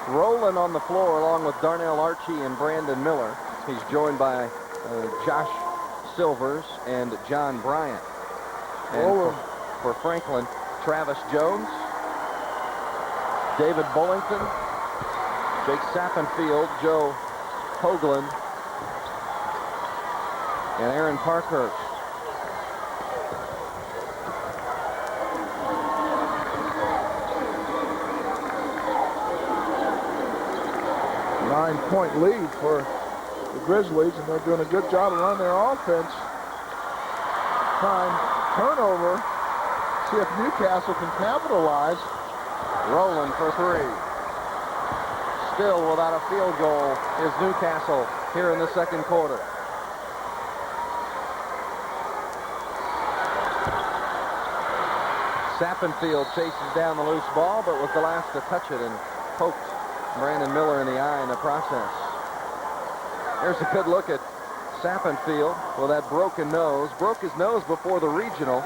Rowland on the floor along with Darnell Archie and Brandon Miller. He's joined by Josh Silvers and John Bryant. And for Franklin, Travis Jones, David Bullington, Jake Sappenfield, Joe Hoagland, and Aaron Parkhurst.
Nine-point lead for the Grizzlies, and they're doing a good job of running their offense. Time turnover. See if Newcastle can capitalize.
Rowland for three. Still without a field goal is Newcastle here in the second quarter. Sappenfield chases down the loose ball, but was the last to touch it and poked Brandon Miller in the eye in the process. Here's a good look at Sappenfield with that broken nose. Broke his nose before the regional.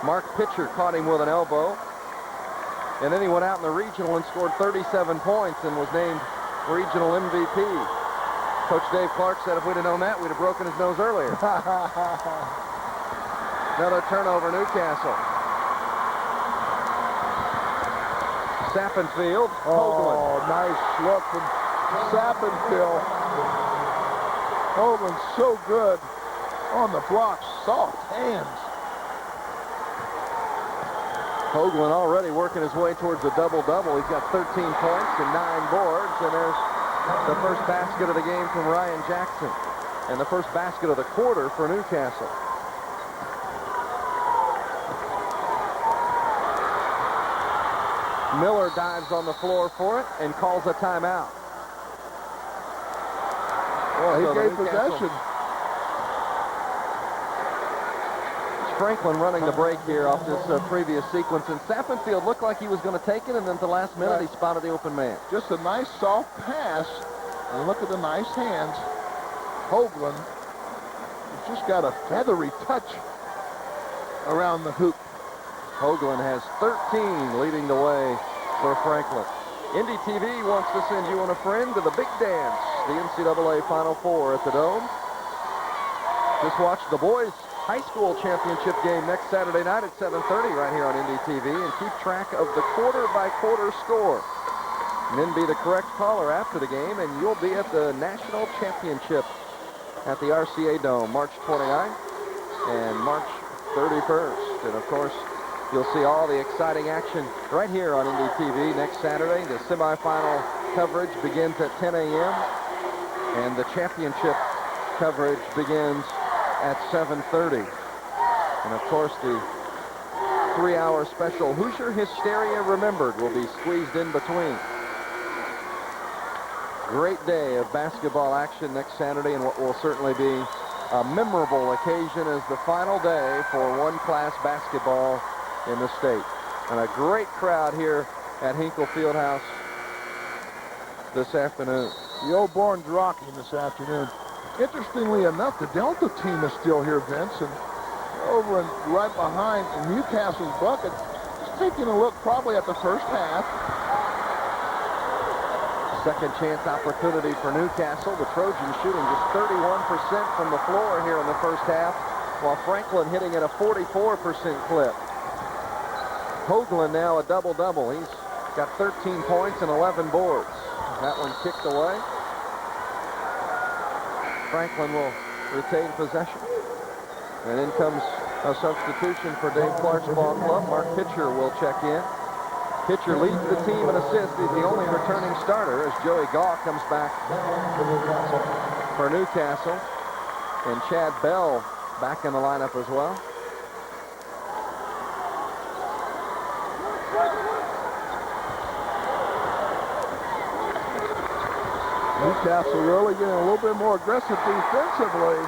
Mark Pitcher caught him with an elbow. And then he went out in the regional and scored 37 points and was named regional MVP. Coach Dave Clark said if we'd have known that, we'd have broken his nose earlier. Another turnover, Newcastle. Sappenfield.
Oh, nice look from Sappenfield. Hoagland's so good on the block. Soft hands.
Hoagland already working his way towards a double-double. He's got 13 points and 9 boards, and there's the first basket of the game from Ryan Jackson, and the first basket of the quarter for Newcastle. Miller dives on the floor for it and calls a timeout.
Well, he gave possession.
Franklin running the break here off this previous sequence, and Sappenfield looked like he was going to take it, and then at the last minute he spotted the open man.
Just a nice soft pass, and look at the nice hands. Hoagland has just got a feathery touch around the hoop.
Hoagland has 13, leading the way for Franklin. Indy TV wants to send you and a friend to the big dance, the NCAA Final Four at the Dome. Just watch the boys high school championship game next Saturday night at 7:30 right here on Indy TV, and keep track of the quarter-by-quarter score. And then be the correct caller after the game, and you'll be at the national championship at the RCA Dome, March 29th and March 31st. And, of course, you'll see all the exciting action right here on Indy TV next Saturday. The semifinal coverage begins at 10 a.m., and the championship coverage begins at 7:30. And of course the 3-hour special Hoosier Hysteria Remembered will be squeezed in between. Great day of basketball action next Saturday, and what will certainly be a memorable occasion as the final day for one-class basketball in the state. And a great crowd here at Hinkle Fieldhouse this afternoon.
The old Barnes rocking this afternoon. Interestingly enough, the Delta team is still here, Vince, and over and right behind Newcastle's bucket, just taking a look probably at the first half.
Second chance opportunity for Newcastle. The Trojans shooting just 31% from the floor here in the first half, while Franklin hitting at a 44% clip. Hoagland now a double-double. He's got 13 points and 11 boards. That one kicked away. Franklin will retain possession. And in comes a substitution for Dave Clark's ball club. Mark Pitcher will check in. Pitcher leads the team in assists. He's the only returning starter as Joey Gaw comes back for Newcastle. And Chad Bell back in the lineup as well.
Newcastle really getting a little bit more aggressive defensively,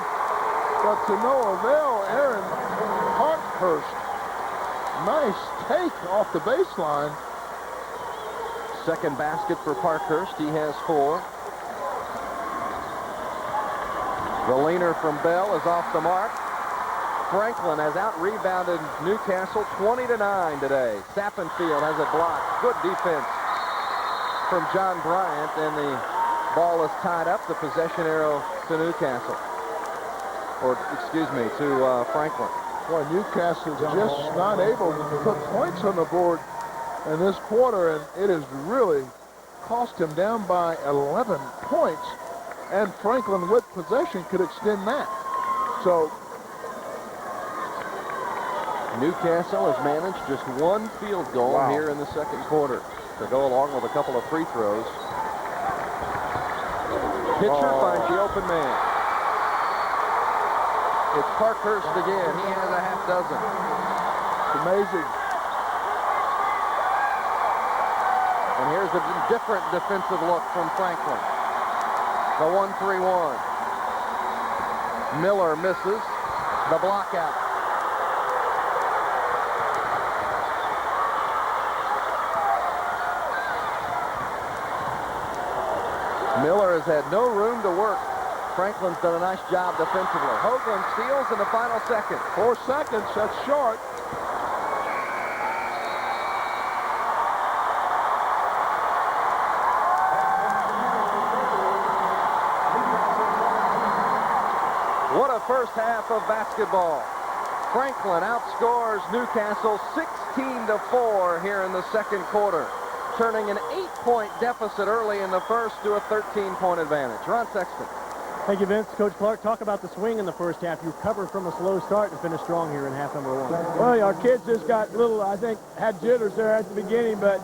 but to no avail. Aaron Parkhurst, nice take off the baseline.
Second basket for Parkhurst. He has 4. The leaner from Bell is off the mark. Franklin has out-rebounded Newcastle 20-9 today. Sappenfield has it blocked. Good defense from John Bryant, and the ball is tied up. The possession arrow to Newcastle. Or, excuse me, to Franklin.
Boy, Newcastle's just not able to put points on the board in this quarter, and it has really cost him down by 11 points. And Franklin, with possession, could extend that. So
Newcastle has managed just one field goal here in the second quarter to go along with a couple of free throws. Pitcher finds the open man. It's Parkhurst again. He has a half dozen.
It's amazing.
And here's a different defensive look from Franklin. The 1-3-1. Miller misses the block out. Miller has had no room to work. Franklin's done a nice job defensively. Hoagland steals in the final second.
4 seconds, that's short.
What a first half of basketball. Franklin outscores Newcastle 16-4 here in the second quarter, turning an 8-point deficit early in the first to a 13-point advantage. Ron Sexton.
Thank you, Vince. Coach Clark, talk about the swing in the first half. You covered from a slow start and finished strong here in half number 1.
Well, our kids just got little, I think, had jitters there at the beginning, but,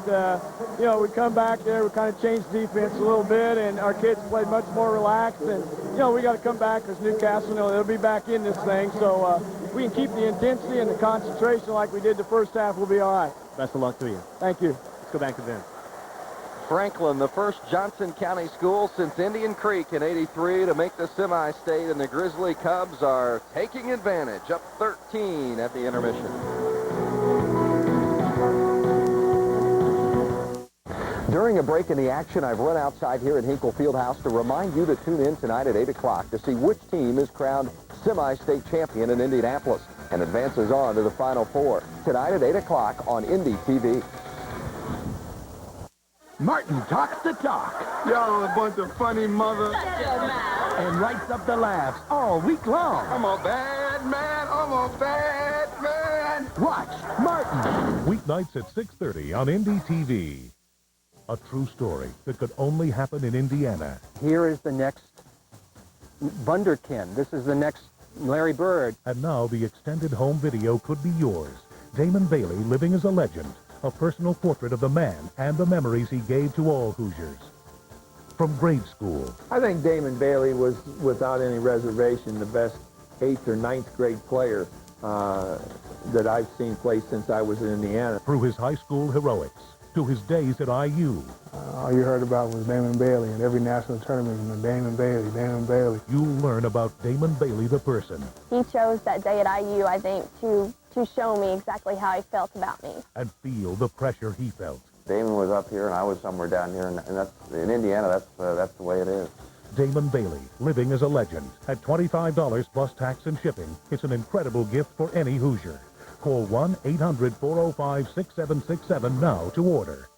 you know, we come back there, we kind of changed defense a little bit, and our kids played much more relaxed, and, you know, we got to come back because Newcastle, you know, they'll be back in this thing, so if we can keep the intensity and the concentration like we did the first half, we'll be all right.
Best of luck to you.
Thank you.
Let's go back to Vince.
Franklin, the first Johnson County school since Indian Creek in '83 to make the semi-state, and the Grizzly Cubs are taking advantage, up 13 at the intermission. During a break in the action, I've run outside here at Hinkle Fieldhouse to remind you to tune in tonight at 8 o'clock to see which team is crowned semi-state champion in Indianapolis and advances on to the Final Four. Tonight at 8 o'clock on Indy TV.
Martin talks the talk.
Y'all a bunch of funny mother.
And writes up the laughs all week long.
I'm a bad man. I'm a bad man.
Watch Martin.
Weeknights at 6:30 on Indy TV. A true story that could only happen in Indiana.
Here is the next Bunderkin. This is the next Larry Bird.
And now the extended home video could be yours. Damon Bailey living as a legend. A personal portrait of the man and the memories he gave to all Hoosiers. From grade school.
I think Damon Bailey was, without any reservation, the best 8th or 9th grade player that I've seen play since I was in Indiana.
Through his high school heroics, to his days at IU.
All you heard about was Damon Bailey, and every national tournament, you know, Damon Bailey, Damon Bailey.
You'll learn about Damon Bailey, the person.
He chose that day at IU, I think, to show me exactly how he felt about me.
And feel the pressure he felt.
Damon was up here, and I was somewhere down here, and that's in Indiana. That's the way it is.
Damon Bailey, living as a legend. At $25 plus tax and shipping, it's an incredible gift for any Hoosier. Call 1-800-405-6767 now to order.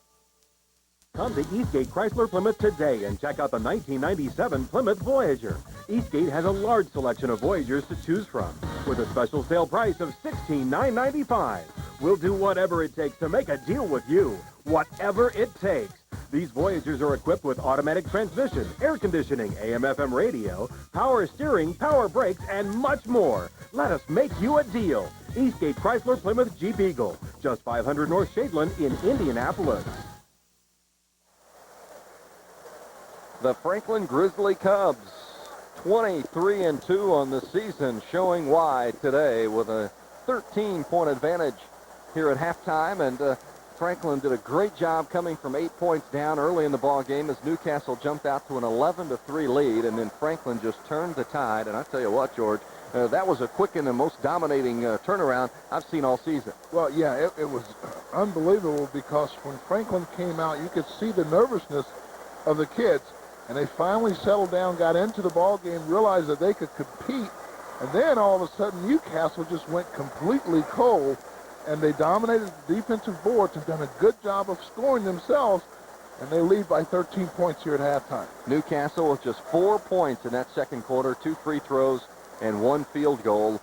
Come to Eastgate Chrysler Plymouth today and check out the 1997 Plymouth Voyager. Eastgate has a large selection of Voyagers to choose from, with a special sale price of $16,995. We'll do whatever it takes to make a deal with you. Whatever it takes. These Voyagers are equipped with automatic transmission, air conditioning, AM/FM radio, power steering, power brakes, and much more. Let us make you a deal. Eastgate Chrysler Plymouth Jeep Eagle, just 500 North Shadeland in Indianapolis.
The Franklin Grizzly Cubs, 23-2 on the season, showing why today with a 13-point advantage here at halftime. And Franklin did a great job coming from 8 points down early in the ball game as Newcastle jumped out to an 11-3 lead, and then Franklin just turned the tide. And I tell you what, George, that was a quick and the most dominating turnaround I've seen all season.
Well, yeah, it was unbelievable because when Franklin came out, you could see the nervousness of the kids. And they finally settled down, got into the ball game, realized that they could compete And then all of a sudden, Newcastle just went completely cold, and they dominated the defensive boards and done a good job of scoring themselves, and they lead by 13 points here at halftime.
Newcastle with just 4 points in that second quarter, 2 free throws and 1 field goal.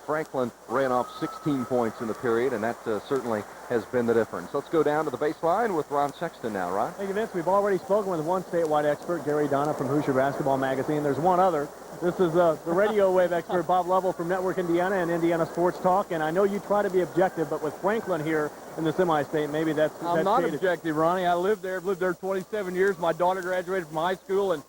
Franklin ran off 16 points in the period, and that certainly has been the difference. Let's go down to the baseline with Ron Sexton now. Ron?
Thank you, Vince. We've already spoken with one statewide expert, Gary Donna from Hoosier Basketball Magazine. There's one other. This is the radio wave expert, Bob Lovell from Network Indiana and Indiana Sports Talk. And I know you try to be objective, but with Franklin here in the semi-state, maybe that's
I'm not objective, Ronnie. I lived there 27 years. My daughter graduated from high school, and,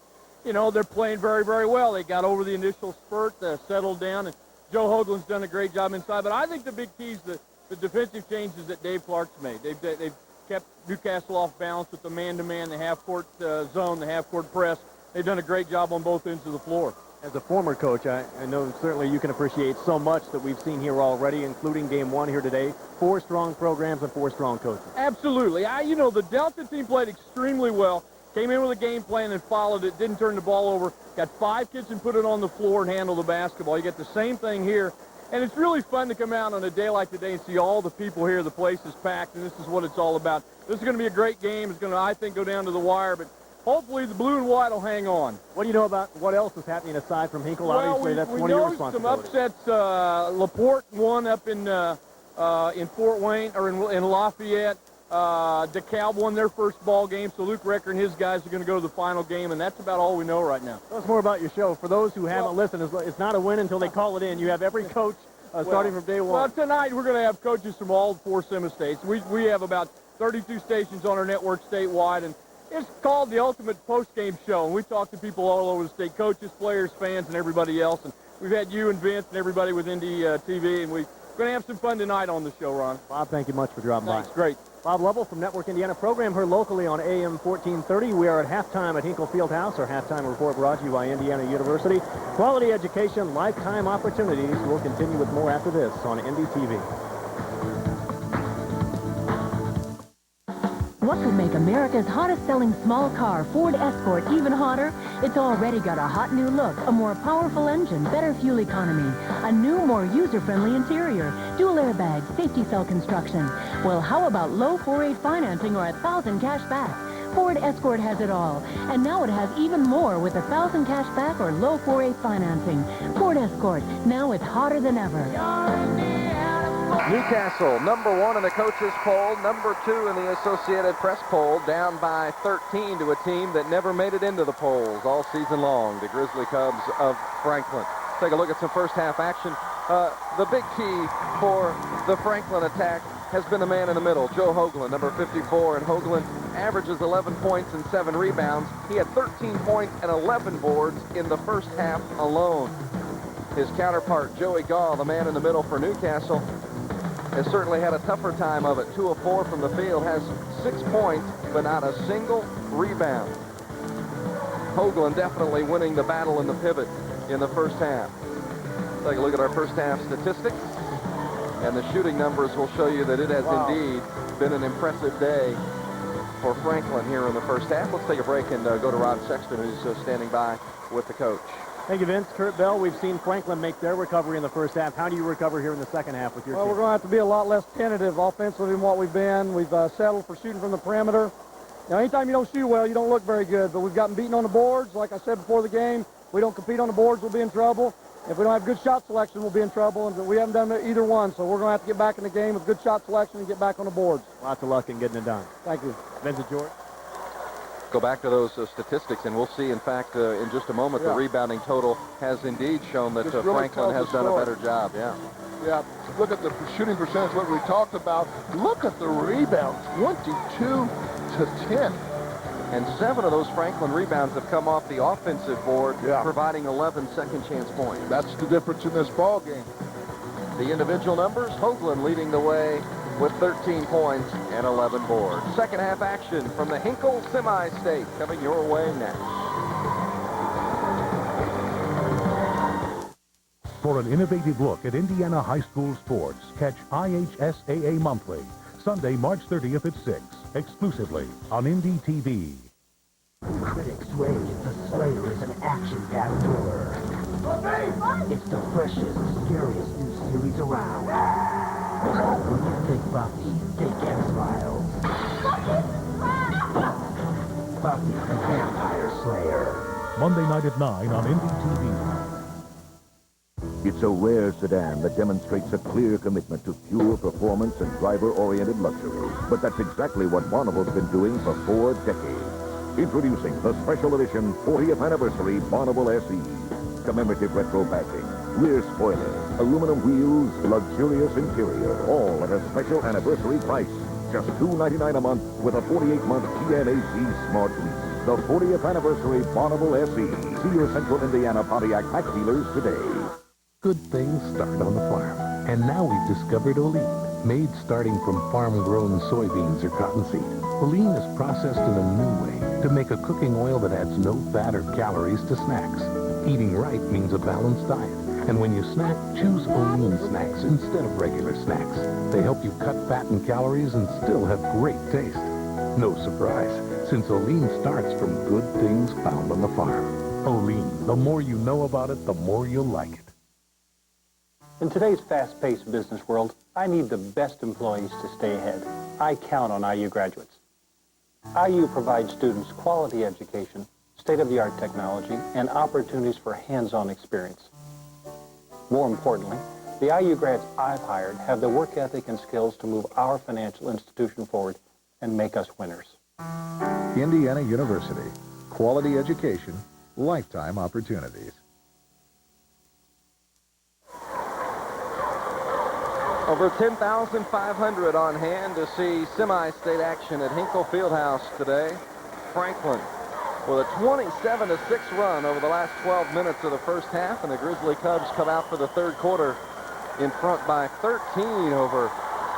you know, they're playing very, very well. They got over the initial spurt, settled down, and Joe Hoagland's done a great job inside. But I think the big key is the defensive changes that Dave Clark's made. They've kept Newcastle off balance with the man-to-man, the half-court zone, the half-court press. They've done a great job on both ends of the floor.
As a former coach, I know certainly you can appreciate so much that we've seen here already, including game 1 here today. 4 strong programs and 4 strong coaches.
Absolutely. You know, the Delta team played extremely well. Came in with a game plan and followed it. Didn't turn the ball over. Got 5 kids and put it on the floor and handle the basketball. You get the same thing here. And it's really fun to come out on a day like today and see all the people here. The place is packed, and this is what it's all about. This is going to be a great game. It's going to, I think, go down to the wire, but hopefully the blue and white will hang on.
What do you know about what else is happening aside from Hinkle? Obviously, that's one of your responsibilities.
We know some upsets. LaPorte won up in Fort Wayne, or in Lafayette. DeKalb won their first ball game, so Luke Recker and his guys are going to go to the final game, and that's about all we know right now.
Tell us more about your show. For those who haven't listened, it's not a win until they call it in. You have every coach starting from day one.
Well, tonight we're going to have coaches from all 4 semi-states. We have about 32 stations on our network statewide, and it's called the Ultimate Post-Game Show, and we talk to people all over the state, coaches, players, fans, and everybody else. And we've had you and Vince and everybody with Indy TV, and we're going to have some fun tonight on the show, Ron.
Bob, thank you much for dropping by.
Thanks, great.
Bob Lovell from Network Indiana, program heard locally on AM 1430. We are at halftime at Hinkle Fieldhouse. Our halftime report brought to you by Indiana University. Quality education, lifetime opportunities. We'll continue with more after this on Indy TV.
What could make America's hottest-selling small car, Ford Escort, even hotter? It's already got a hot new look, a more powerful engine, better fuel economy, a new, more user-friendly interior, dual airbags, safety cell construction. Well, how about low 4.8 financing or 1,000 cash back? Ford Escort has it all, and now it has even more with 1,000 cash back or low 4.8 financing. Ford Escort, now it's hotter than ever.
Newcastle, #1 in the coaches poll, #2 in the Associated Press poll, down by 13 to a team that never made it into the polls all season long, the Grizzly Cubs of Franklin. Take a look at some first half action. The big key for the Franklin attack has been the man in the middle, Joe Hoagland, number 54, and Hoagland averages 11 points and 7 rebounds. He had 13 points and 11 boards in the first half alone. His counterpart, Joey Gall, the man in the middle for Newcastle, has certainly had a tougher time of it. 2 of 4 from the field, has 6 points, but not a single rebound. Hoagland definitely winning the battle in the pivot in the first half. Take a look at our first half statistics, and the shooting numbers will show you that it has indeed been an impressive day for Franklin here in the first half. Let's take a break and go to Ron Sexton, who's standing by with the coach.
Thank you, Vince. Kurt Bell, we've seen Franklin make their recovery in the first half. How do you recover here in the second half with your team?
Well, we're going to have to be a lot less tentative offensively than what we've been. We've settled for shooting from the perimeter. Now, anytime you don't shoot well, you don't look very good, but we've gotten beaten on the boards. Like I said before the game, if we don't compete on the boards, we'll be in trouble. If we don't have good shot selection, we'll be in trouble, and we haven't done either one, so we're going to have to get back in the game with good shot selection and get back on the boards.
Lots of luck in getting it done.
Thank you.
Vincent George.
Go back to those statistics, and we'll see, in fact, in just a moment, the rebounding total has indeed shown that
really
Franklin has done a better job.
Yeah, look at the shooting percentage, what we talked about. Look at the rebounds, 22 to 10.
And 7 of those Franklin rebounds have come off the offensive board, providing 11 second chance points.
That's the difference in this ball game.
The individual numbers, Hoagland leading the way with 13 points and 11 boards. Second half action from the Hinkle Semi-State coming your way next.
For an innovative look at Indiana high school sports, catch IHSAA Monthly, Sunday, March 30th at 6, exclusively on Indy TV.
Critics rave the Slayer is an action-packed thriller. It's the freshest, scariest new series around. When you think Buffy, think X-Files. Buffy the Vampire Slayer.
Monday night at 9 on NDTV.
It's a rare sedan that demonstrates a clear commitment to pure performance and driver-oriented luxury. But that's exactly what Bonneville's been doing for 4 decades. Introducing the special edition 40th anniversary Bonneville SE. Commemorative retro badging, rear spoiler, aluminum wheels, luxurious interior, all at a special anniversary price. Just $2.99 a month with a 48-month TNAC Smart Lease. The 40th anniversary Bonneville SE. See your Central Indiana Pontiac Pack dealers today.
Good things start on the farm. And now we've discovered Olean, made starting from farm-grown soybeans or cottonseed. Olean is processed in a new way to make a cooking oil that adds no fat or calories to snacks. Eating right means a balanced diet. And when you snack, choose Olean snacks instead of regular snacks. They help you cut fat and calories and still have great taste. No surprise, since Olean starts from good things found on the farm. Olean, the more you know about it, the more you'll like it.
In today's fast-paced business world, I need the best employees to stay ahead. I count on IU graduates. IU provides students quality education, state-of-the-art technology, and opportunities for hands-on experience. More importantly, the IU grads I've hired have the work ethic and skills to move our financial institution forward and make us winners.
Indiana University. Quality education, lifetime opportunities.
Over 10,500 on hand to see semi-state action at Hinkle Fieldhouse today. Franklin with a 27-6 run over the last 12 minutes of the first half, and the Grizzly Cubs come out for the third quarter in front by 13 over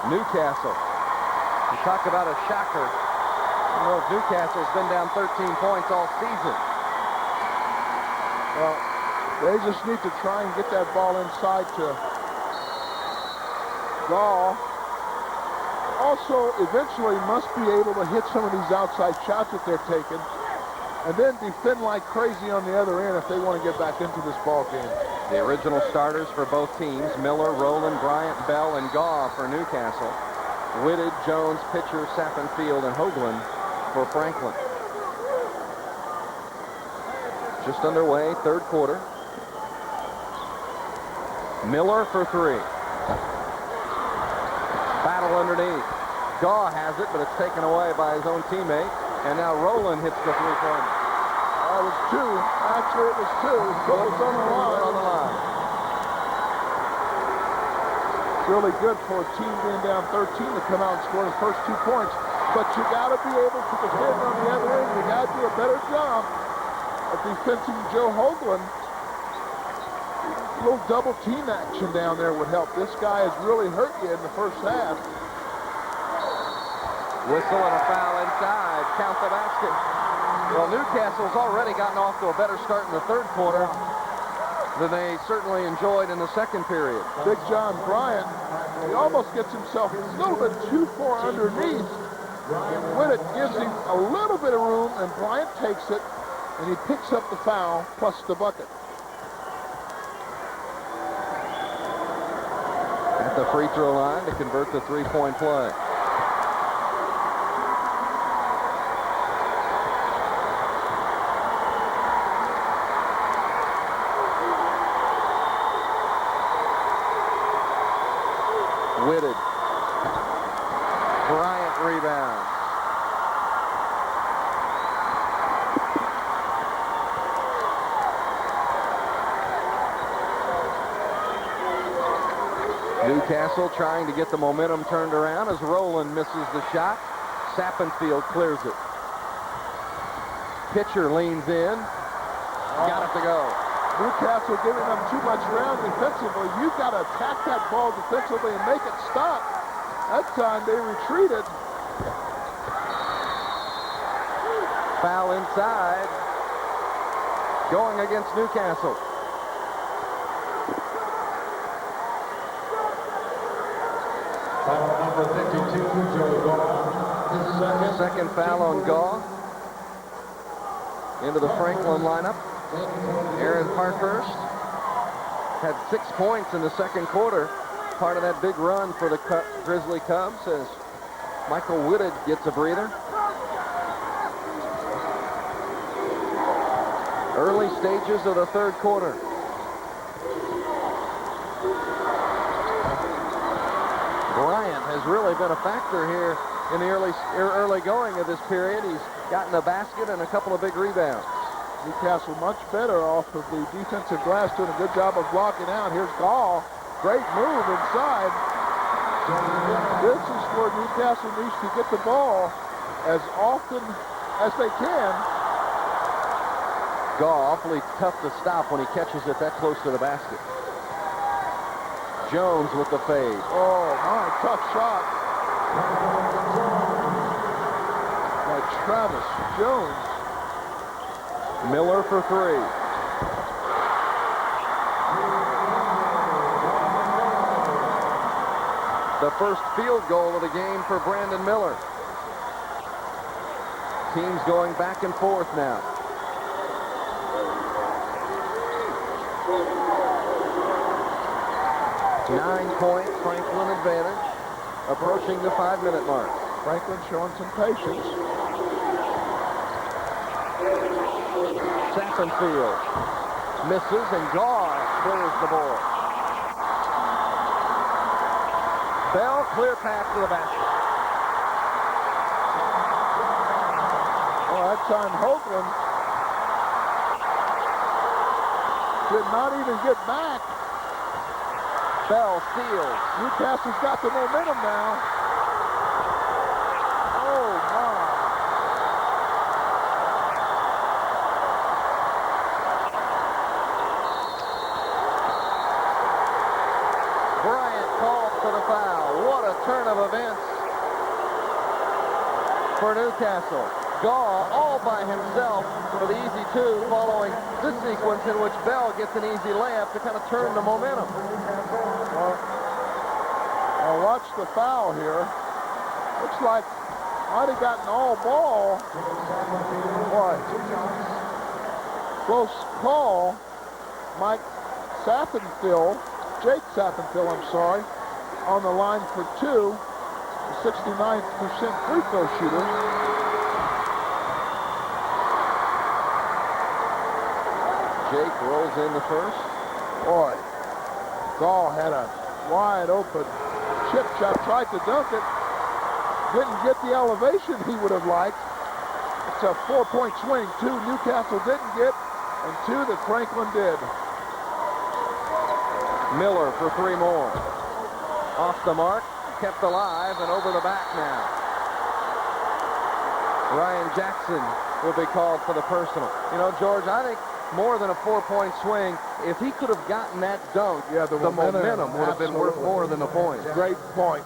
Newcastle. You talk about a shocker. You know, Newcastle's been down 13 points all season.
Well, they just need to try and get that ball inside to Gall. Also, eventually must be able to hit some of these outside shots that they're taking, and then defend like crazy on the other end if they want to get back into this ball game.
The original starters for both teams, Miller, Rowland, Bryant, Bell, and Gaw for Newcastle. Whitted, Jones, Pitcher, Sappenfield, and Hoagland for Franklin. Just underway, third quarter. Miller for three. Battle underneath. Gaw has it, but it's taken away by his own teammate. And now Rowland hits the three-pointer.
It was two. Actually, it was two. So it's on the line.
On the line.
It's really good for a team being down 13 to come out and score the first 2 points. But you got to be able to defend on the other end. You got to do a better job of defending Joe Hoagland. A little double team action down there would help. This guy has really hurt you in the first half.
Whistle and a foul inside. Count the basket. Well, Newcastle's already gotten off to a better start in the third quarter than they certainly enjoyed in the second period.
Big John Bryant, he almost gets himself a little bit too far underneath. When it gives him a little bit of room, and Bryant takes it, and he picks up the foul plus the bucket.
At the free throw line to convert the three-point play. Whitted. Bryant rebounds. Newcastle trying to get the momentum turned around as Rowland misses the shot. Sappenfield clears it. Pitcher leans in. Got it to go.
Newcastle giving them too much ground defensively. You've got to attack that ball defensively and make it stop. That time they retreated.
Foul inside. Going against Newcastle.
Foul number 52, Joe Gaw.
Second foul on Gaw. Into the Franklin lineup. Aaron Parkhurst. had 6 points in the second quarter. Part of that big run for the Grizzly Cubs as Michael Whitted gets a breather. Early stages of the third quarter. Bryant has really been a factor here in the early going of this period. He's gotten a basket and a couple of big rebounds.
Newcastle much better off of the defensive glass, doing a good job of blocking out. Here's Gall. Great move inside. This is where Newcastle needs to get the ball as often as they can.
Gall awfully tough to stop when he catches it that close to the basket. Jones with the fade.
Oh, my, tough shot by Travis Jones.
Miller for three. The first field goal of the game for Brandon Miller. Teams going back and forth now. Nine-point Franklin advantage, approaching the 5-minute mark.
Franklin showing some patience.
Sappenfield misses, and Gaw clears the ball. Bell, clear pass to the basket.
Oh, that time Hoagland did not even get back.
Bell steals.
Newcastle's got the momentum now. Oh, my.
Bryant called for the foul. What a turn of events for Newcastle. Gaw all by himself for the easy two, following this sequence in which Bell gets an easy layup to kind of turn the momentum.
Well, watch the foul here. Looks like might have gotten all ball. Boy, close call. Jake Sappenfield, I'm sorry, on the line for two. The 69% free throw shooter.
Jake rolls in the first.
Boy, Gall had a wide open chip shot, tried to dunk it, didn't get the elevation he would have liked. It's a 4-point swing. Two Newcastle didn't get, and two that Franklin did.
Miller for three more. Off the mark, kept alive, and over the back now. Ryan Jackson will be called for the personal. You know, George, I think more than a 4-point swing, if he could have gotten that dunk,
yeah, the
momentum would have been worth more than the points.
Great point.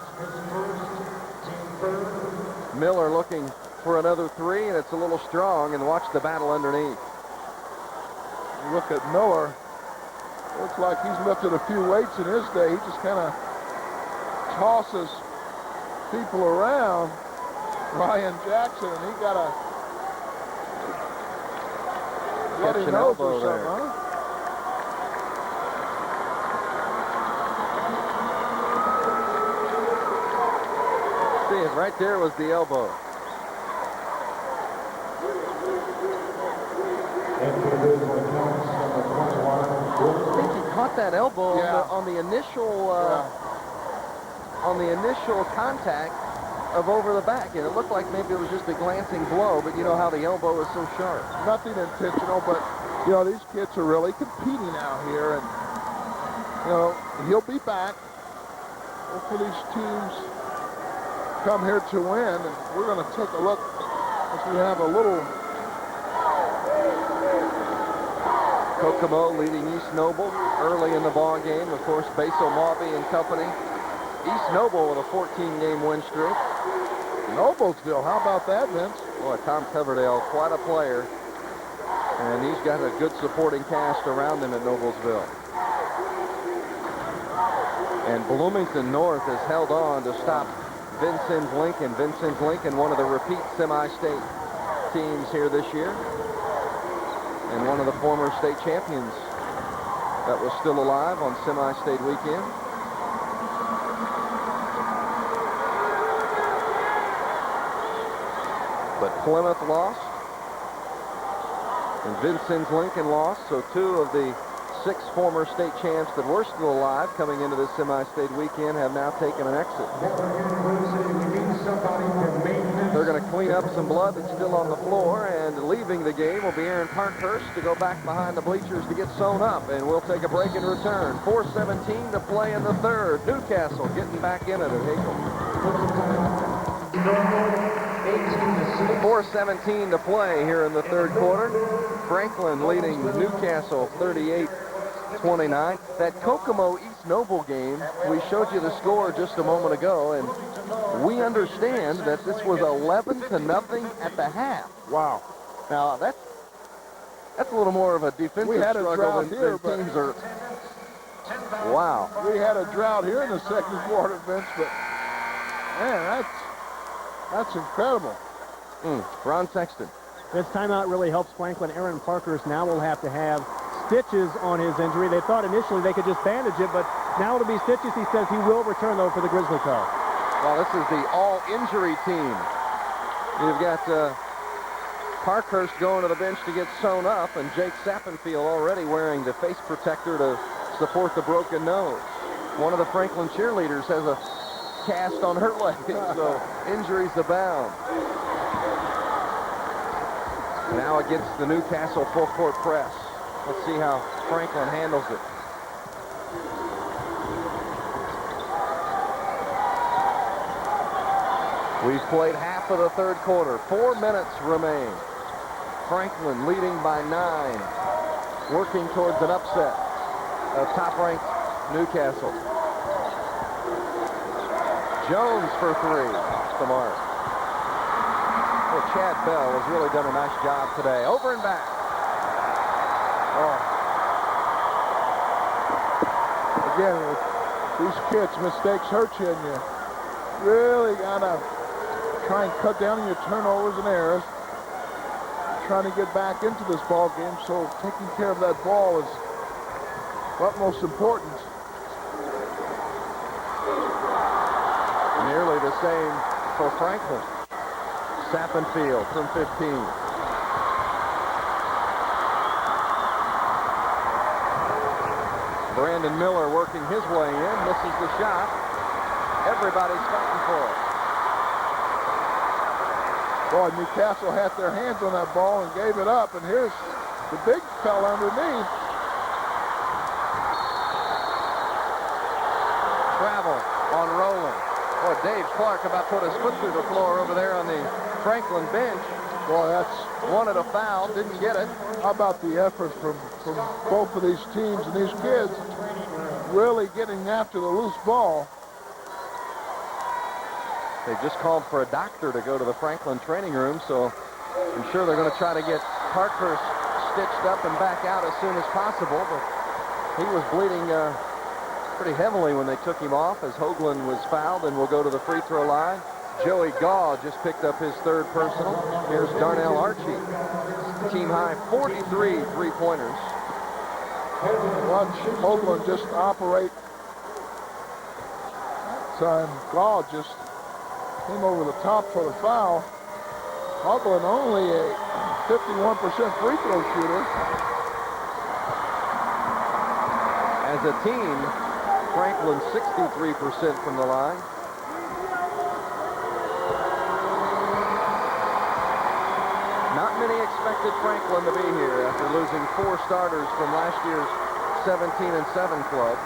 Miller looking for another three, and it's a little strong, and watch the battle underneath.
You look at Miller, looks like he's lifted a few weights in his day. He just kind of tosses people around. Ryan Jackson, and he got a bloody nose or something, huh?
See it, right there was the elbow. I think he caught that elbow on the initial contact of over the back, and it looked like maybe it was just a glancing blow, but you know how the elbow is so sharp.
Nothing intentional, but you know, these kids are really competing out here, and you know, he'll be back. Hopefully these teams come here to win, and we're going to take a look as we have a little.
Kokomo leading East Noble early in the ball game. Of course, Basil Maubey and company. East Noble with a 14-game win streak.
Noblesville, how about that, Vince?
Boy, Tom Coverdale, quite a player. And he's got a good supporting cast around him at Noblesville. And Bloomington North has held on to stop Vincennes Lincoln. Vincennes Lincoln, one of the repeat semi-state teams here this year. And one of the former state champions that was still alive on semi-state weekend. But Plymouth lost, and Vincennes Lincoln lost, so 2 of the 6 former state champs that were still alive coming into this semi-state weekend have now taken an exit. They're going to clean up some blood that's still on the floor, and leaving the game will be Aaron Parkhurst to go back behind the bleachers to get sewn up, and we'll take a break and return. 4:17 to play in the third. Newcastle getting back in it at Hinkle. 4:17 to play here in the third quarter. Franklin leading Newcastle 38-29. That Kokomo East Noble game, we showed you the score just a moment ago, and we understand that this was 11-0 at the half.
Wow.
Now that's a little more of a defensive
We had a
struggle
drought
than
here,
teams are. Wow.
We had a drought here in the second quarter, Vince, but man, that's incredible.
Ron Sexton.
This timeout really helps Franklin. Aaron Parkhurst now will have to have stitches on his injury. They thought initially they could just bandage it, but now it'll be stitches. He says he will return, though, for the Grizzly Co.
Well, this is the all-injury team. You've got Parkhurst going to the bench to get sewn up, and Jake Sappenfield already wearing the face protector to support the broken nose. One of the Franklin cheerleaders has a cast on her leg, so injuries abound. Now against the Newcastle full-court press. Let's see how Franklin handles it. We've played half of the third quarter. 4 minutes remain. Franklin leading by 9, working towards an upset of top-ranked Newcastle. Jones for 3. That's the mark. Well, Chad Bell has really done a nice job today. Over and back.
Oh. Again, with these kids, mistakes hurt you, and you really gotta try and cut down on your turnovers and errors. Trying to get back into this ball game, so taking care of that ball is utmost importance.
Nearly the same for Franklin. Sappenfield from 15. Brandon Miller working his way in, misses the shot. Everybody's fighting for it.
Boy, Newcastle had their hands on that ball and gave it up, and here's the big fella underneath.
Travel on Rowland. Boy, Dave Clark about put his foot through the floor over there on the Franklin bench.
Boy, that's
wanted a foul, didn't get it.
How about the effort from both of these teams and these kids really getting after the loose ball?
They just called for a doctor to go to the Franklin training room, so I'm sure they're going to try to get Parkhurst stitched up and back out as soon as possible, but he was bleeding pretty heavily when they took him off as Hoagland was fouled and will go to the free throw line. Joey Gaw just picked up his third personal. Here's Darnell Archie. Team high 43 three-pointers.
Watch Hoagland just operate. Time Gaw just came over the top for the foul. Hoagland only a 51% free throw shooter.
As a team, Franklin 63% from the line. Not many expected Franklin to be here after losing 4 starters from last year's 17-7 club.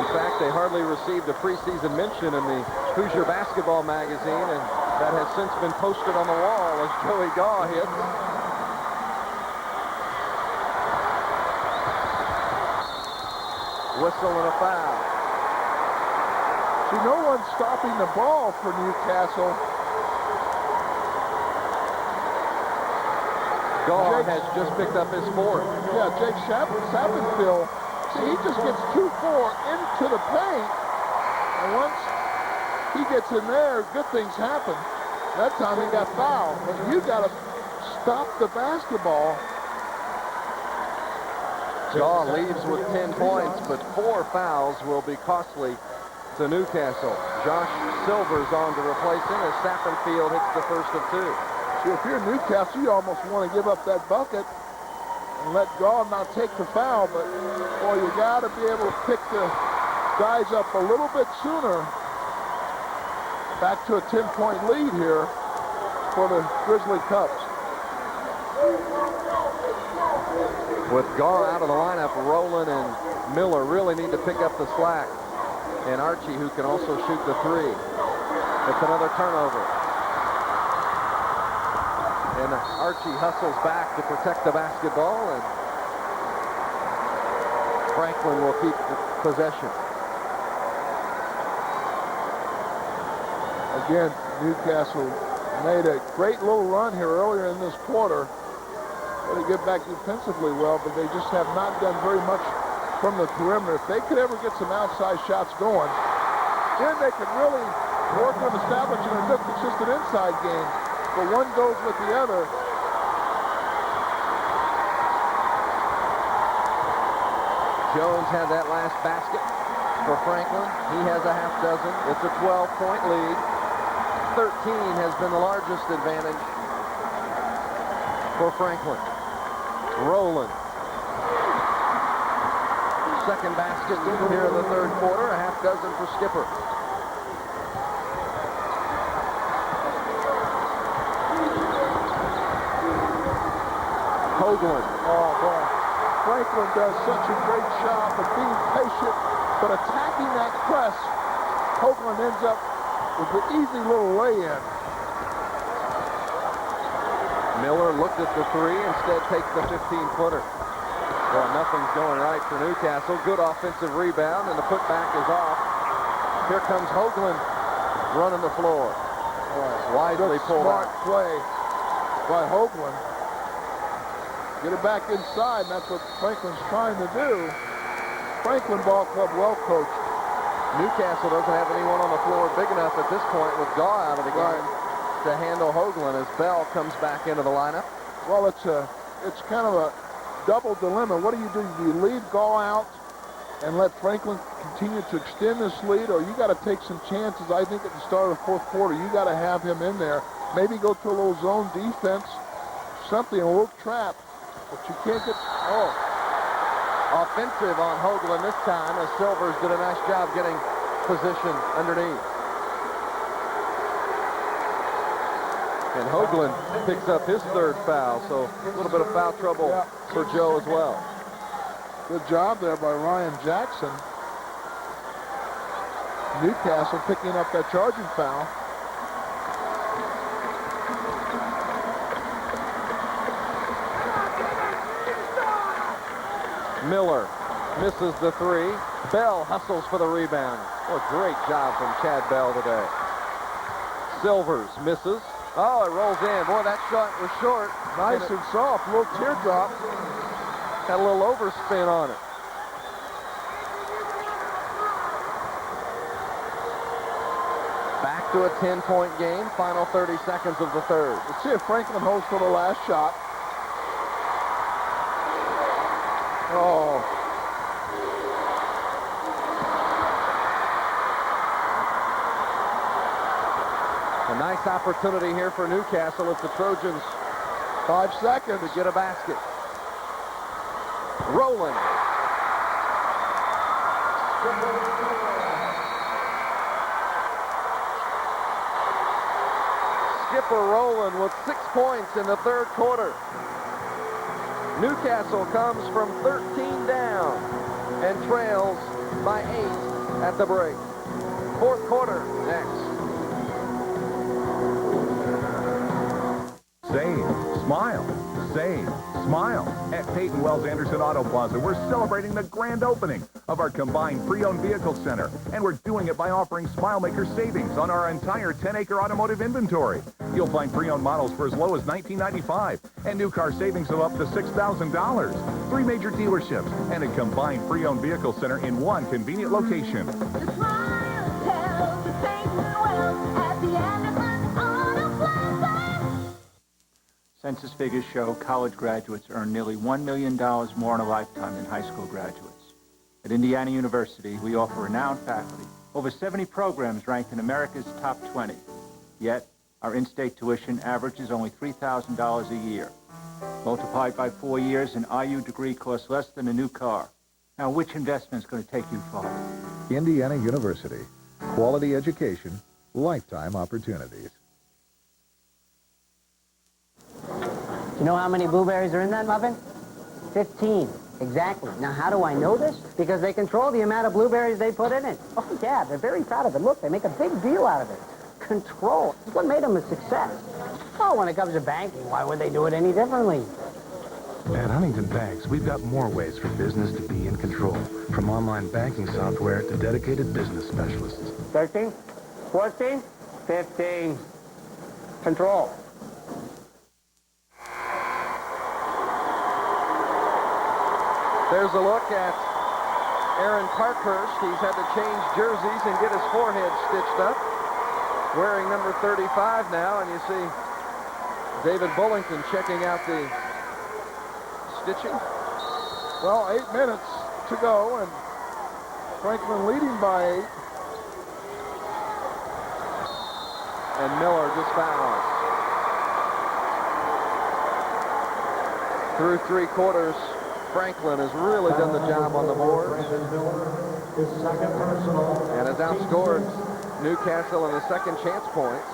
In fact, they hardly received a preseason mention in the Hoosier Basketball magazine, and that has since been posted on the wall as Joey Gaw hits. Whistle and a foul.
See, no one's stopping the ball for Newcastle.
Gaw has just picked up his 4th.
Yeah, Jake Sappenfield. See, he just gets 2-4 into the paint, and once he gets in there, good things happen. That time he got fouled, but you got to stop the basketball.
Shaw leaves with 10 points, but 4 fouls will be costly to Newcastle. Josh Silver's on to replace him as Sappenfield hits the first of 2.
See, if you're Newcastle, you almost want to give up that bucket and let Gaul not take the foul, but boy, you got to be able to pick the guys up a little bit sooner. Back to a 10-point lead here for the Grizzly Cubs.
With Gaw out of the lineup, Rowland and Miller really need to pick up the slack. And Archie, who can also shoot the 3. It's another turnover. And Archie hustles back to protect the basketball, and Franklin will keep possession.
Again, Newcastle made a great little run here earlier in this quarter. They get back defensively well, but they just have not done very much from the perimeter. If they could ever get some outside shots going, then they could really work on establishing a good, consistent inside game. But one goes with the other.
Jones had that last basket for Franklin. He has a half dozen. It's a 12-point lead. 13 has been the largest advantage for Franklin. Rowland. Second basket here in the third quarter. A half dozen for Skipper. Hoagland.
Oh, boy. Franklin does such a great job of being patient, but attacking that press. Hoagland ends up with the easy little lay-in.
Miller looked at the 3, instead takes the 15-footer. Well, nothing's going right for Newcastle. Good offensive rebound, and the putback is off. Here comes Hoagland running the floor. Wisely pulled
Smart
out.
play by Hoagland. Get it back inside, and that's what Franklin's trying to do. Franklin Ball Club well coached.
Newcastle doesn't have anyone on the floor big enough at this point with Gaw out of the game to handle Hoagland as Bell comes back into the lineup.
Well, it's kind of a double dilemma. What do? Do you leave Gaw out and let Franklin continue to extend this lead, or you got to take some chances? I think at the start of the fourth quarter, you got to have him in there. Maybe go to a little zone defense, something, a little trap, but you can't get.
Offensive on Hoagland this time as Silvers did a nice job getting position underneath. And Hoagland picks up his third foul, so a little bit of foul trouble for Joe as well.
Good job there by Ryan Jackson. Newcastle picking up that charging foul.
Miller misses the 3. Bell hustles for the rebound. What a great job from Chad Bell today. Silvers misses. Oh, it rolls in. Boy, that shot was short.
Nice and soft. Little teardrop.
Had a little overspin on it. Back to a 10-point game. Final 30 seconds of the third.
Let's see if Franklin holds for the last shot. Oh.
A nice opportunity here for Newcastle if the Trojans
5 seconds
to get a basket. Rowland. Skipper Rowland with 6 points in the third quarter. Newcastle comes from 13 down and trails by 8 at the break. Fourth quarter next.
Save, smile, save, smile. At Peyton Wells Anderson Auto Plaza, we're celebrating the grand opening of our combined pre-owned vehicle center, and we're doing it by offering SmileMaker savings on our entire 10-acre automotive inventory. You'll find pre-owned models for as low as $19.95 and new car savings of up to $6,000. 3 major dealerships and a combined pre-owned vehicle center in one convenient location.
census figures show college graduates earn nearly $1 million more in a lifetime than high school graduates. At Indiana University, we offer renowned faculty, over 70 programs ranked in America's top 20. Yet, our in-state tuition averages only $3,000 a year. Multiplied by 4 years, an IU degree costs less than a new car. Now, which investment is going to take you farther?
Indiana University. Quality education, lifetime opportunities.
You know how many blueberries are in that muffin? 15. Exactly. Now, how do I know this? Because they control the amount of blueberries they put in it. Oh, yeah, they're very proud of it. Look, they make a big deal out of it. Control. It's what made them a success. Oh, when it comes to banking, why would they do it any differently?
At Huntington Banks, we've got more ways for business to be in control. From online banking software to dedicated business specialists.
13, 14, 15. Control.
There's a look at Aaron Parkhurst. He's had to change jerseys and get his forehead stitched up. Wearing number 35 now, and you see David Bullington checking out the stitching.
Well, 8 minutes to go, and Franklin leading by 8.
And Miller just fouls. Through 3 quarters, Franklin has really done the job on the board and has outscored Newcastle in the second chance points.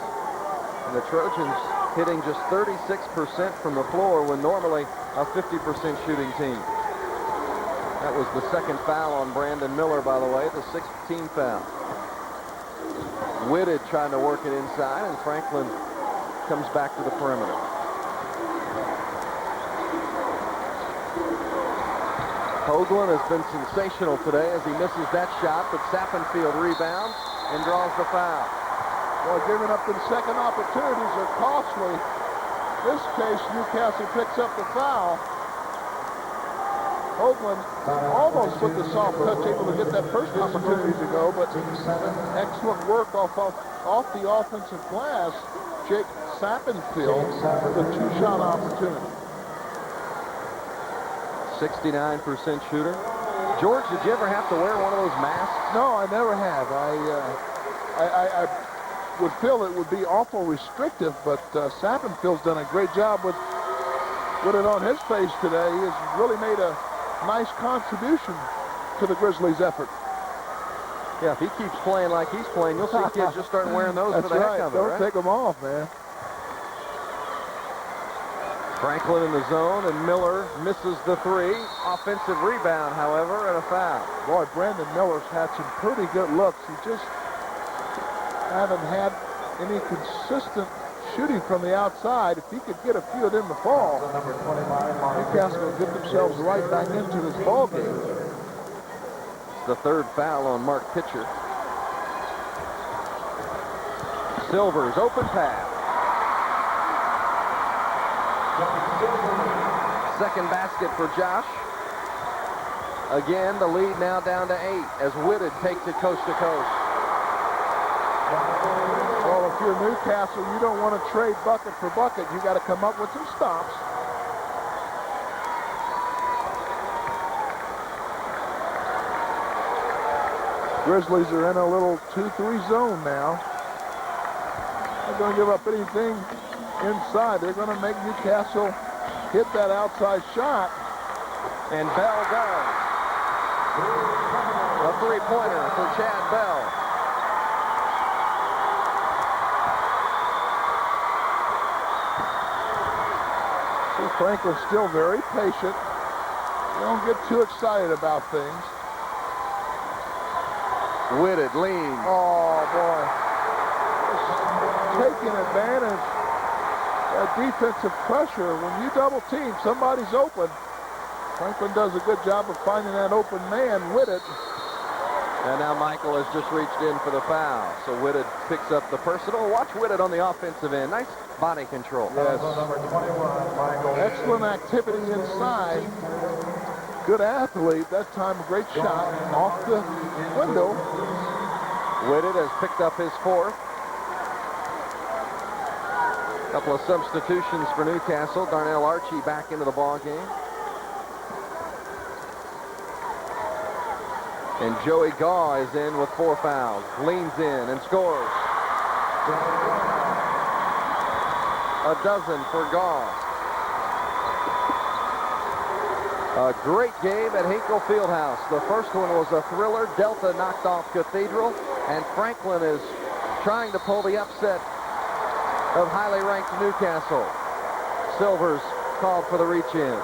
And the Trojans hitting just 36% from the floor when normally a 50% shooting team. That was the second foul on Brandon Miller, by the way, the 6th team foul. Whitted trying to work it inside, and Franklin comes back to the perimeter. Hoagland has been sensational today as he misses that shot, but Sappenfield rebounds and draws the foul.
Well, giving up the second opportunities are costly. In this case, Newcastle picks up the foul. Hoagland almost with the soft touch, able to get that first opportunity to go, but excellent work off the offensive glass. Jake Sappenfield with a 2-shot opportunity.
69% shooter. George, did you ever have to wear one of those masks?
No, I never have. I would feel it would be awful restrictive, but Sappenfield's done a great job with it on his face today. He has really made a nice contribution to the Grizzlies' effort.
Yeah, if he keeps playing like he's playing, you'll see kids just start wearing those for the heck of it,
Don't
right?
take them off, man.
Franklin in the zone, and Miller misses the 3. Offensive rebound, however, and a foul.
Boy, Brandon Miller's had some pretty good looks. He just haven't had any consistent shooting from the outside. If he could get a few of them to fall, Newcastle will get themselves right back into this ball game.
It's the 3rd foul on Mark Pitcher. Silvers, open pass. Second basket for Josh. Again, the lead now down to 8 as Whitted takes it coast to coast.
Well, if you're Newcastle, you don't want to trade bucket for bucket. You got to come up with some stops. Grizzlies are in a little 2-3 zone now. They're going to give up anything inside. They're going to make Newcastle hit that outside shot.
And Bell does. A 3-pointer for Chad Bell.
See, Franklin's still very patient. You don't get too excited about things.
Whitted leans.
Oh, boy. Just taking advantage of defensive pressure. When you double team, somebody's open. Franklin does a good job of finding that open man, Whitted.
And now Michael has just reached in for the foul. So Whitted picks up the personal. Watch Whitted on the offensive end. Nice body control.
Yes. Excellent activity inside. Good athlete. That time, a great shot off the window.
Whitted has picked up his 4th. Couple of substitutions for Newcastle. Darnell Archie back into the ball game. And Joey Gaw is in with 4 fouls. Leans in and scores. A dozen for Gaw. A great game at Hinkle Fieldhouse. The first one was a thriller. Delta knocked off Cathedral, and Franklin is trying to pull the upset of highly ranked Newcastle. Silvers called for the reach-in.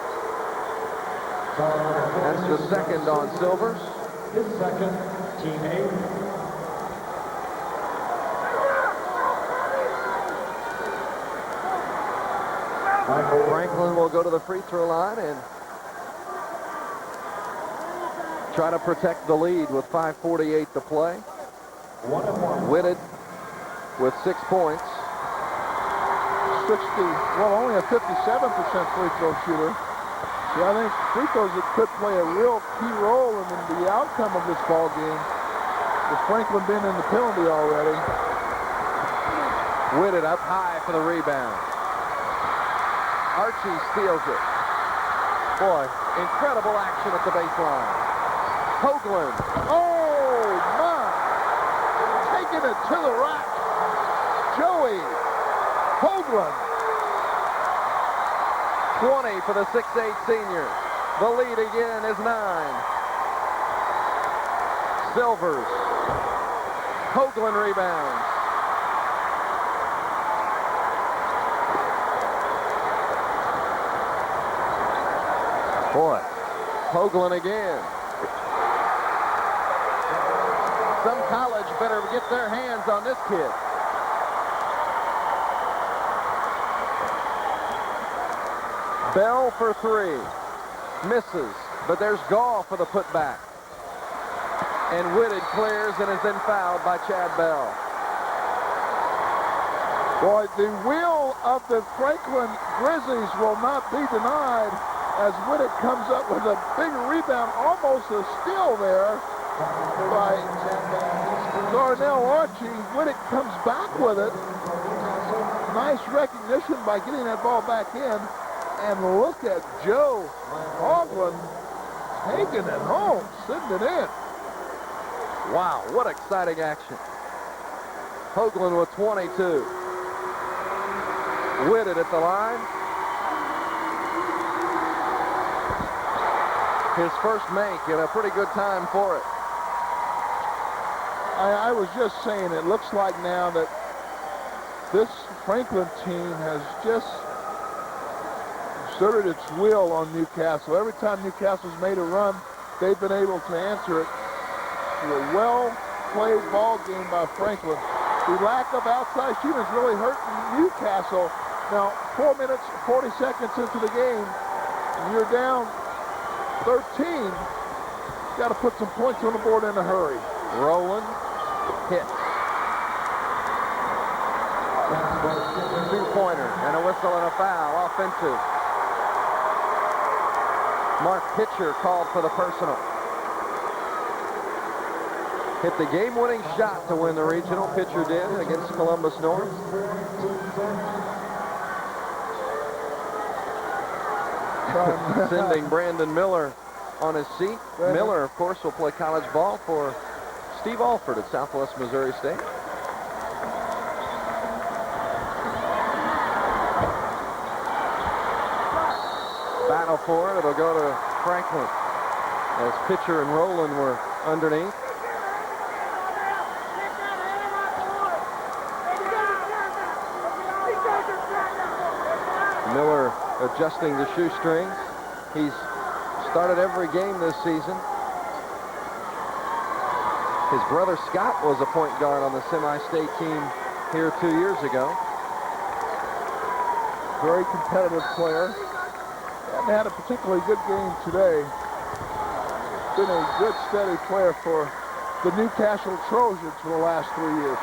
That's the second on Silvers.
His second, Team 8.
Franklin will go to the free throw line and try to protect the lead with 5:48 to play. Whitted with 6 points.
Only a 57% free throw shooter. Yeah, I think free throws could play a real key role in the outcome of this ball game. With Franklin being in the penalty already.
Whitted up high for the rebound. Archie steals it. Boy, incredible action at the baseline. Hoagland.
Oh, my. Taking it to the rack. Joey Hoagland.
20 for the 6'8 senior. The lead again is 9. Silvers. Hoagland rebounds. Boy, Hoagland again. Some college better get their hands on this kid. Bell for 3. Misses, but there's Gaw for the putback. And Whitted clears and is then fouled by Chad Bell.
Boy, the will of the Franklin Grizzlies will not be denied as Whitted comes up with a big rebound, almost a steal there by Darnell Archie. Whitted comes back with it. Nice recognition by getting that ball back in. And look at Joe Hoagland taking it home, sitting it in.
Wow, what exciting action. Hoagland with 22. Whitted at the line. His first make and a pretty good time for it.
I was just saying, it looks like now that this Franklin team has just exerted its will on Newcastle. Every time Newcastle's made a run, they've been able to answer it through a well-played ball game by Franklin. The lack of outside shooting is really hurting Newcastle. Now, 4 minutes, 40 seconds into the game, and you're down 13. Got to put some points on the board in a hurry.
Rowland hits. 2-pointer and a whistle and a foul, offensive. Mark Pitcher called for the personal. Hit the game-winning shot to win the regional. Pitcher did against Columbus North. Sending Brandon Miller on his seat. Miller, of course, will play college ball for Steve Alford at Southwest Missouri State. Battle for it. It'll go to Franklin as Pitcher and Rowland were underneath. Miller adjusting the shoestrings. He's started every game this season. His brother Scott was a point guard on the semi-state team here 2 years ago.
Very competitive player. Hasn't had a particularly good game today. Been a good, steady player for the Newcastle Trojans for the last 3 years.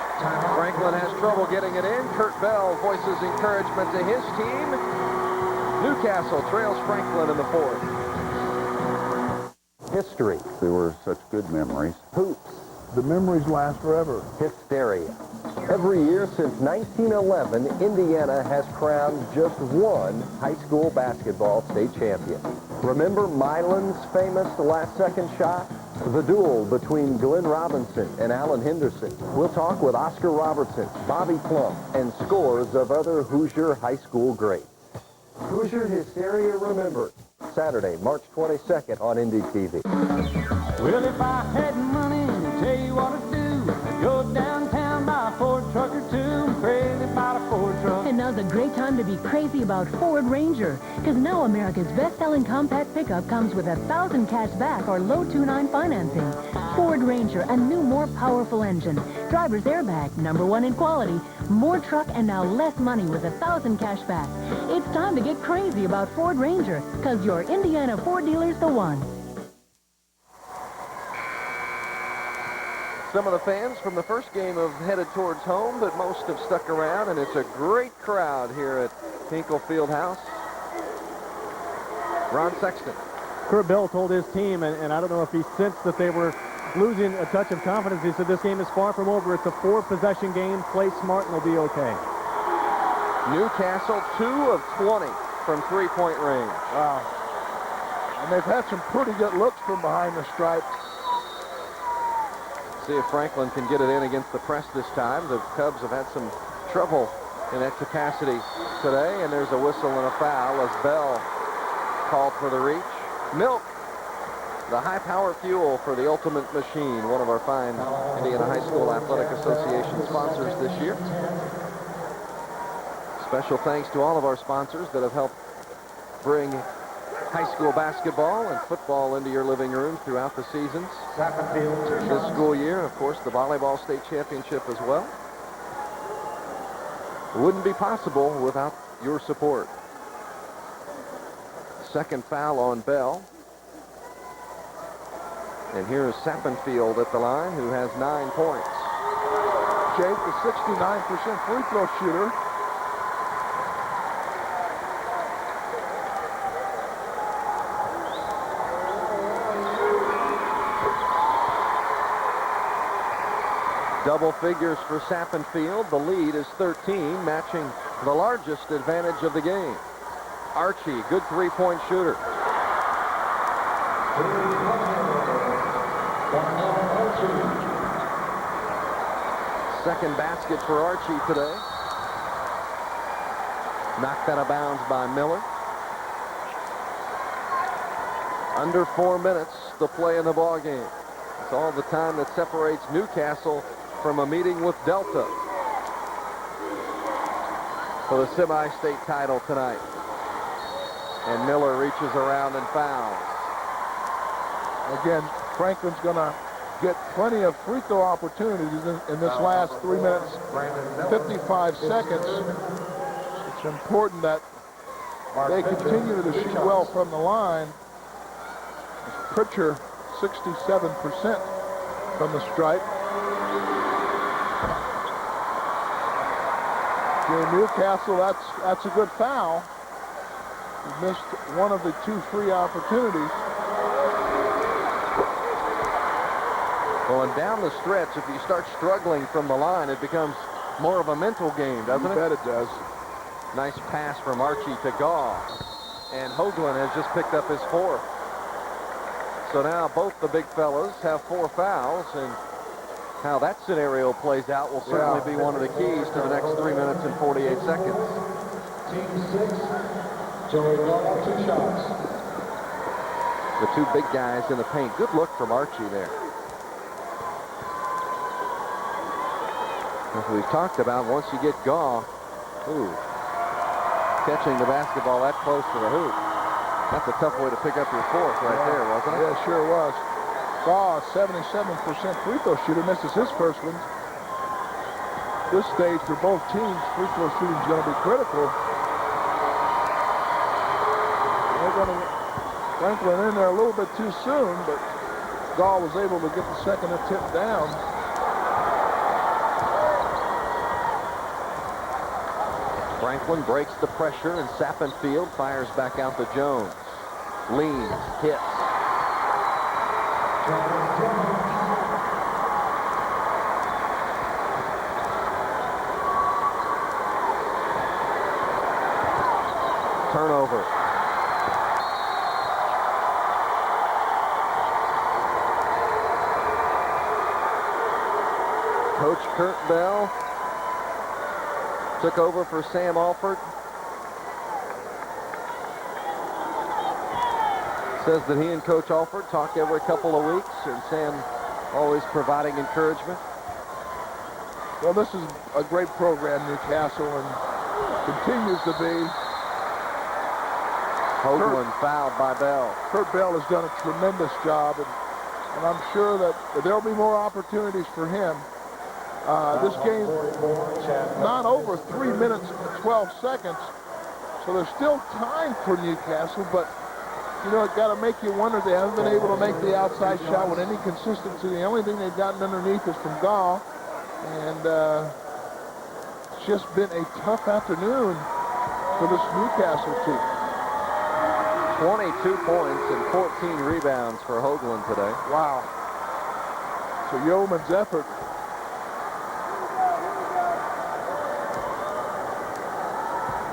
Franklin has trouble getting it in. Kurt Bell voices encouragement to his team. Newcastle trails Franklin in the 4th.
History.
They were such good memories.
Hoops.
The memories last forever.
Hysteria.
Every year since 1911, Indiana has crowned just one high school basketball state champion. Remember Milan's famous last-second shot? The duel between Glenn Robinson and Alan Henderson. We'll talk with Oscar Robertson, Bobby Plump, and scores of other Hoosier high school greats. Hoosier Hysteria Remembered, Saturday, March 22nd on Indy TV.
Well, if I had money, I'd tell you what I'd do. I'd go downtown, buy a Ford truck or two. I'm crazy about a Ford truck.
And now's a great time to be crazy about Ford Ranger, because now America's best-selling compact pickup comes with 1,000 cash back or low 2.9 financing. Ford Ranger, a new, more powerful engine. Driver's airbag, #1 in quality. More truck and now less money with 1,000 cash back. It's time to get crazy about Ford Ranger, because your Indiana Ford dealer's the one.
Some of the fans from the first game have headed towards home, but most have stuck around, and it's a great crowd here at Hinkle Fieldhouse. Ron Sexton.
Kurt Bell told his team, and I don't know if he sensed that they were losing a touch of confidence. He said this game is far from over. It's a 4-possession game. Play smart and they'll be okay.
Newcastle 2 of 20 from three-point range.
Wow. And they've had some pretty good looks from behind the stripe.
See if Franklin can get it in against the press this time. The Cubs have had some trouble in that capacity today, and there's a whistle and a foul as Bell called for the reach. Milk, the high-power fuel for the Ultimate Machine, one of our fine Indiana High School Athletic Association sponsors this year. Special thanks to all of our sponsors that have helped bring high school basketball and football into your living room throughout the seasons. This school year, of course, the volleyball state championship as well. It wouldn't be possible without your support. Second foul on Bell. And here's Sappenfield at the line, who has 9 points.
Jake, the 69% free throw shooter.
Double figures for Sappenfield. The lead is 13, matching the largest advantage of the game. Archie, good three-point shooter. Second basket for Archie today. Knocked out of bounds by Miller. Under 4 minutes to play in the ball game. It's all the time that separates Newcastle from a meeting with Delta for the semi-state title tonight. And Miller reaches around and fouls.
Again, Franklin's going to get plenty of free throw opportunities in this last 3 minutes, 55 seconds. It's important that they continue to shoot well from the line. Pritchard, 67% from the stripe. Newcastle, that's a good foul. He missed one of the 2 free opportunities.
Well, and down the stretch, if you start struggling from the line, it becomes more of a mental game, doesn't it?
You bet it does.
Nice pass from Archie to Gaw. And Hoagland has just picked up his 4th. So now both the big fellas have 4 fouls, and how that scenario plays out will certainly be one of the keys to the next 3 minutes and 48 seconds.
Team 6, Joey Gaw, 2 shots.
The 2 big guys in the paint. Good look from Archie there. As we've talked about, once you get Gaw, catching the basketball that close to the hoop. That's a tough way to pick up your 4th right there, wasn't it?
Yeah, sure was. Gaw, 77% free throw shooter, misses his first one. This stage for both teams, free throw shooting is going to be critical. They're going to Franklin in there a little bit too soon, but Gaw was able to get the second attempt down.
Franklin breaks the pressure, and Sappenfield fires back out to Jones. Leans, hits. Turnover. Coach Kurt Bell took over for Sam Alford. Says that he and Coach Alford talk every couple of weeks, and Sam always providing encouragement.
Well, this is a great program, Newcastle, and continues to be.
Hoagland fouled by Bell.
Kurt Bell has done a tremendous job, and I'm sure that there'll be more opportunities for him. This game, not over 3 minutes and 12 seconds, so there's still time for Newcastle, but you know, it got to make you wonder. They haven't been able to make the outside shot with any consistency. The only thing they've gotten underneath is from Gall, and it's just been a tough afternoon for this Newcastle team.
22 points and 14 rebounds for Hoagland today.
Wow. So yeoman's effort.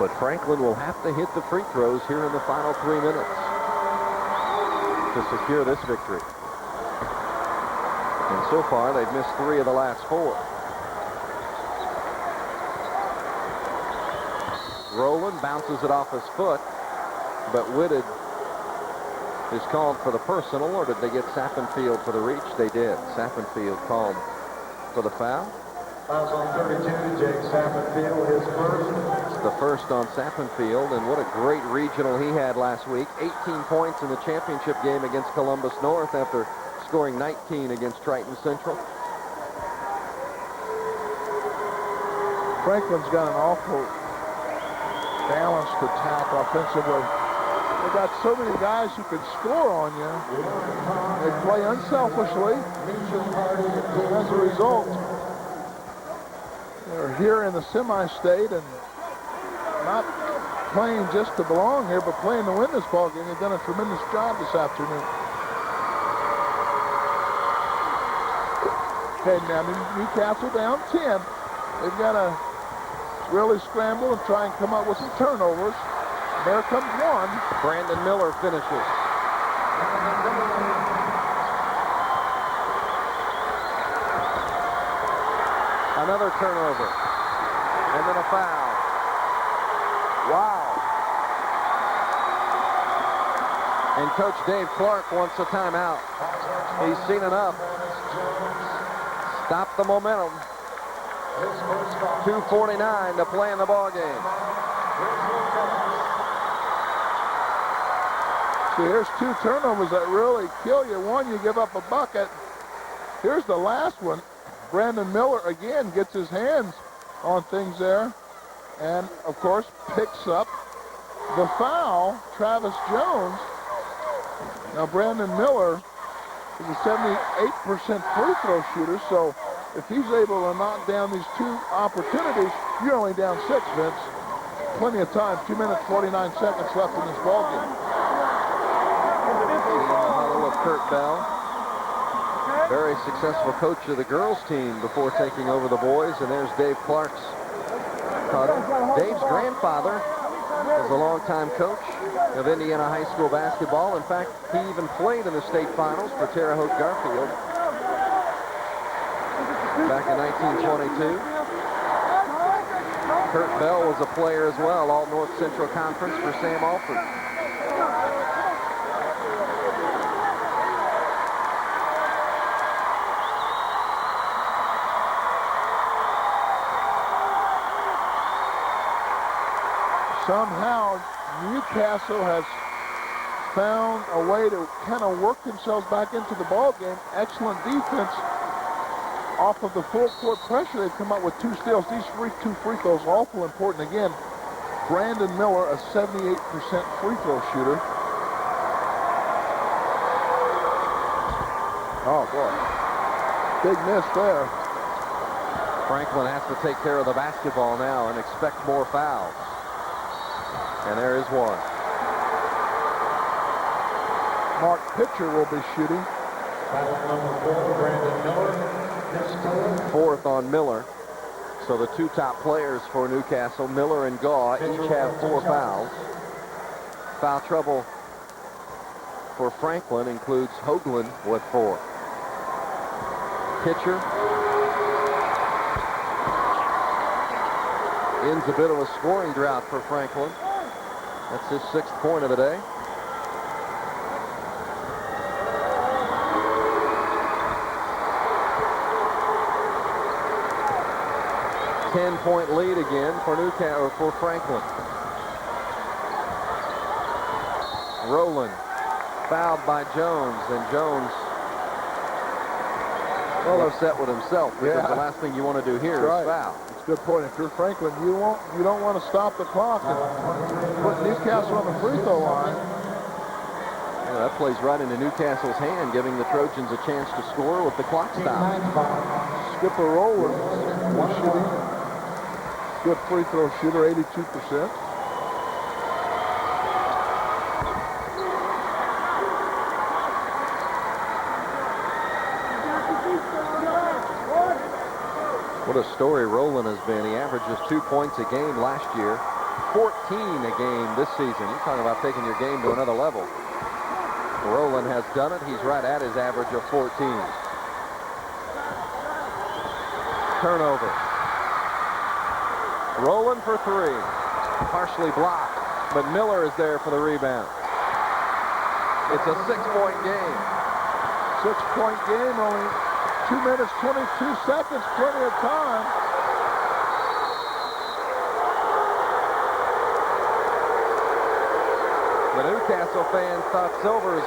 But Franklin will have to hit the free throws here in the final 3 minutes to secure this victory. And so far, they've missed 3 of the last 4. Rowland bounces it off his foot, but Whitted is called for the personal, or did they get Sappenfield for the reach? They did. Sappenfield called for the foul.
Fouls on 32, Jake Sappenfield, his first.
It's the first on Sappenfield, and what a great regional he had last week. 18 points in the championship game against Columbus North after scoring 19 against Triton Central.
Franklin's got an awful balanced attack offensively. They got so many guys who can score on you. They play unselfishly. As a result, they're here in the semi-state and not playing just to belong here, but playing to win this ball game. They've done a tremendous job this afternoon. Okay, now Newcastle down 10. They've got to really scramble and try and come up with some turnovers. There comes one.
Brandon Miller finishes. Another turnover. And then a foul. Wow. And Coach Dave Clark wants a timeout. He's seen enough. Stop the momentum. 2:49 to play in the ball game.
See, here's 2 turnovers that really kill you. One, you give up a bucket. Here's the last one. Brandon Miller again gets his hands on things there, and of course picks up the foul. Travis Jones. Now Brandon Miller is a 78% free throw shooter, so if he's able to knock down these 2 opportunities, you're only down 6, Vince. Plenty of time. 2 minutes, 49 seconds left in this ball game.
Of Kurt Bell. Very successful coach of the girls team before taking over the boys. And there's Dave Clark's huddle. Dave's grandfather was a longtime coach of Indiana high school basketball. In fact, he even played in the state finals for Terre Haute Garfield back in 1922. Kurt Bell was a player as well, all North Central Conference for Sam Alford.
Somehow, Newcastle has found a way to kind of work themselves back into the ball game. Excellent defense off of the full court pressure. They've come up with 2 steals. These 2 free throws awful important. Again, Brandon Miller, a 78% free throw shooter. Oh, boy. Big miss there.
Franklin has to take care of the basketball now and expect more fouls. And there is one.
Mark Pitcher will be shooting.
Number 4, Brandon Miller.
4th on Miller. So the 2 top players for Newcastle, Miller and Gaw, each have 4 fouls. Foul trouble for Franklin includes Hoagland with 4. Pitcher ends a bit of a scoring drought for Franklin. That's his 6th point of the day. Ten-point lead again for Newcastle, for Franklin. Rowland fouled by Jones, and Jones well upset with himself because the last thing you want to do here is foul.
It's a good point. If you're Franklin, you don't want to stop the clock and put Newcastle on the free throw line.
Yeah, that plays right into Newcastle's hand, giving the Trojans a chance to score with the clock stopped.
Skipper Rowland, good free throw shooter, 82%.
What a story Rowland has been. He averages 2 points a game last year, 14 a game this season. You're talking about taking your game to another level. Rowland has done it. He's right at his average of 14. Turnover. Rowland for 3. Partially blocked, but Miller is there for the rebound. It's a 6-point game.
6-point game, only 2 minutes, 22 seconds, plenty of time.
The Newcastle fans thought Silvers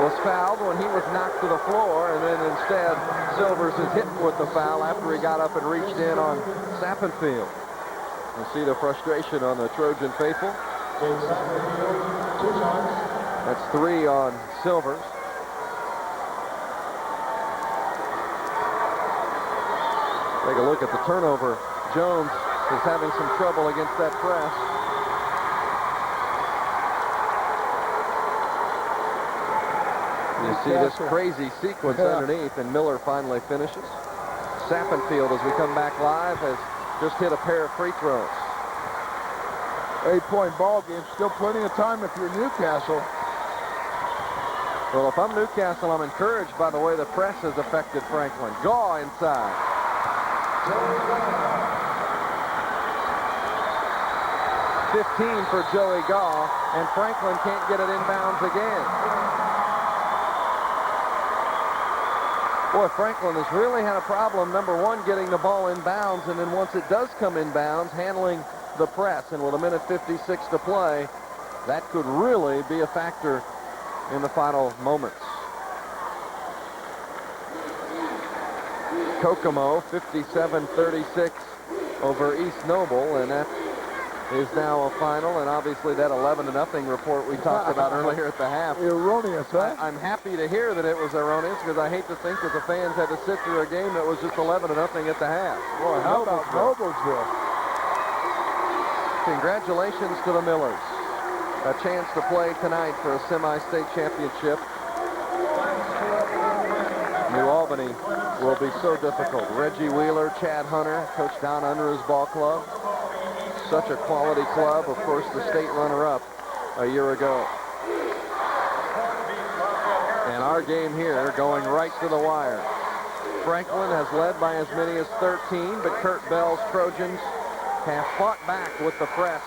was fouled when he was knocked to the floor, and then instead Silvers is hit with the foul after he got up and reached in on Sappenfield. You see the frustration on the Trojan faithful. That's 3 on Silvers. Take a look at the turnover. Jones is having some trouble against that press. You see this crazy sequence underneath, and Miller finally finishes. Sappenfield, as we come back live, has just hit a pair of free throws.
8-point ball game. Still plenty of time if you're Newcastle.
Well, if I'm Newcastle, I'm encouraged by the way the press has affected Franklin. Gaw inside. 15 for Joey Gaw, and Franklin can't get it inbounds again. Boy, Franklin has really had a problem, number one, getting the ball inbounds, and then once it does come inbounds, handling the press. And with 1:56 to play, that could really be a factor in the final moments. Kokomo 57-36 over East Noble, and that is now a final, and obviously that 11-0 report we talked about earlier at the half.
Erroneous, huh?
I'm happy to hear that it was erroneous, because I hate to think that the fans had to sit through a game that was just 11-0 at the half.
Boy, how about Noblesville?
Congratulations to the Millers. A chance to play tonight for a semi-state championship. New Albany will be so difficult. Reggie Wheeler, Chad Hunter, Coach Don Unruh's ball club. Such a quality club. Of course, the state runner-up a year ago. And our game here going right to the wire. Franklin has led by as many as 13, but Kurt Bell's Trojans have fought back with the press.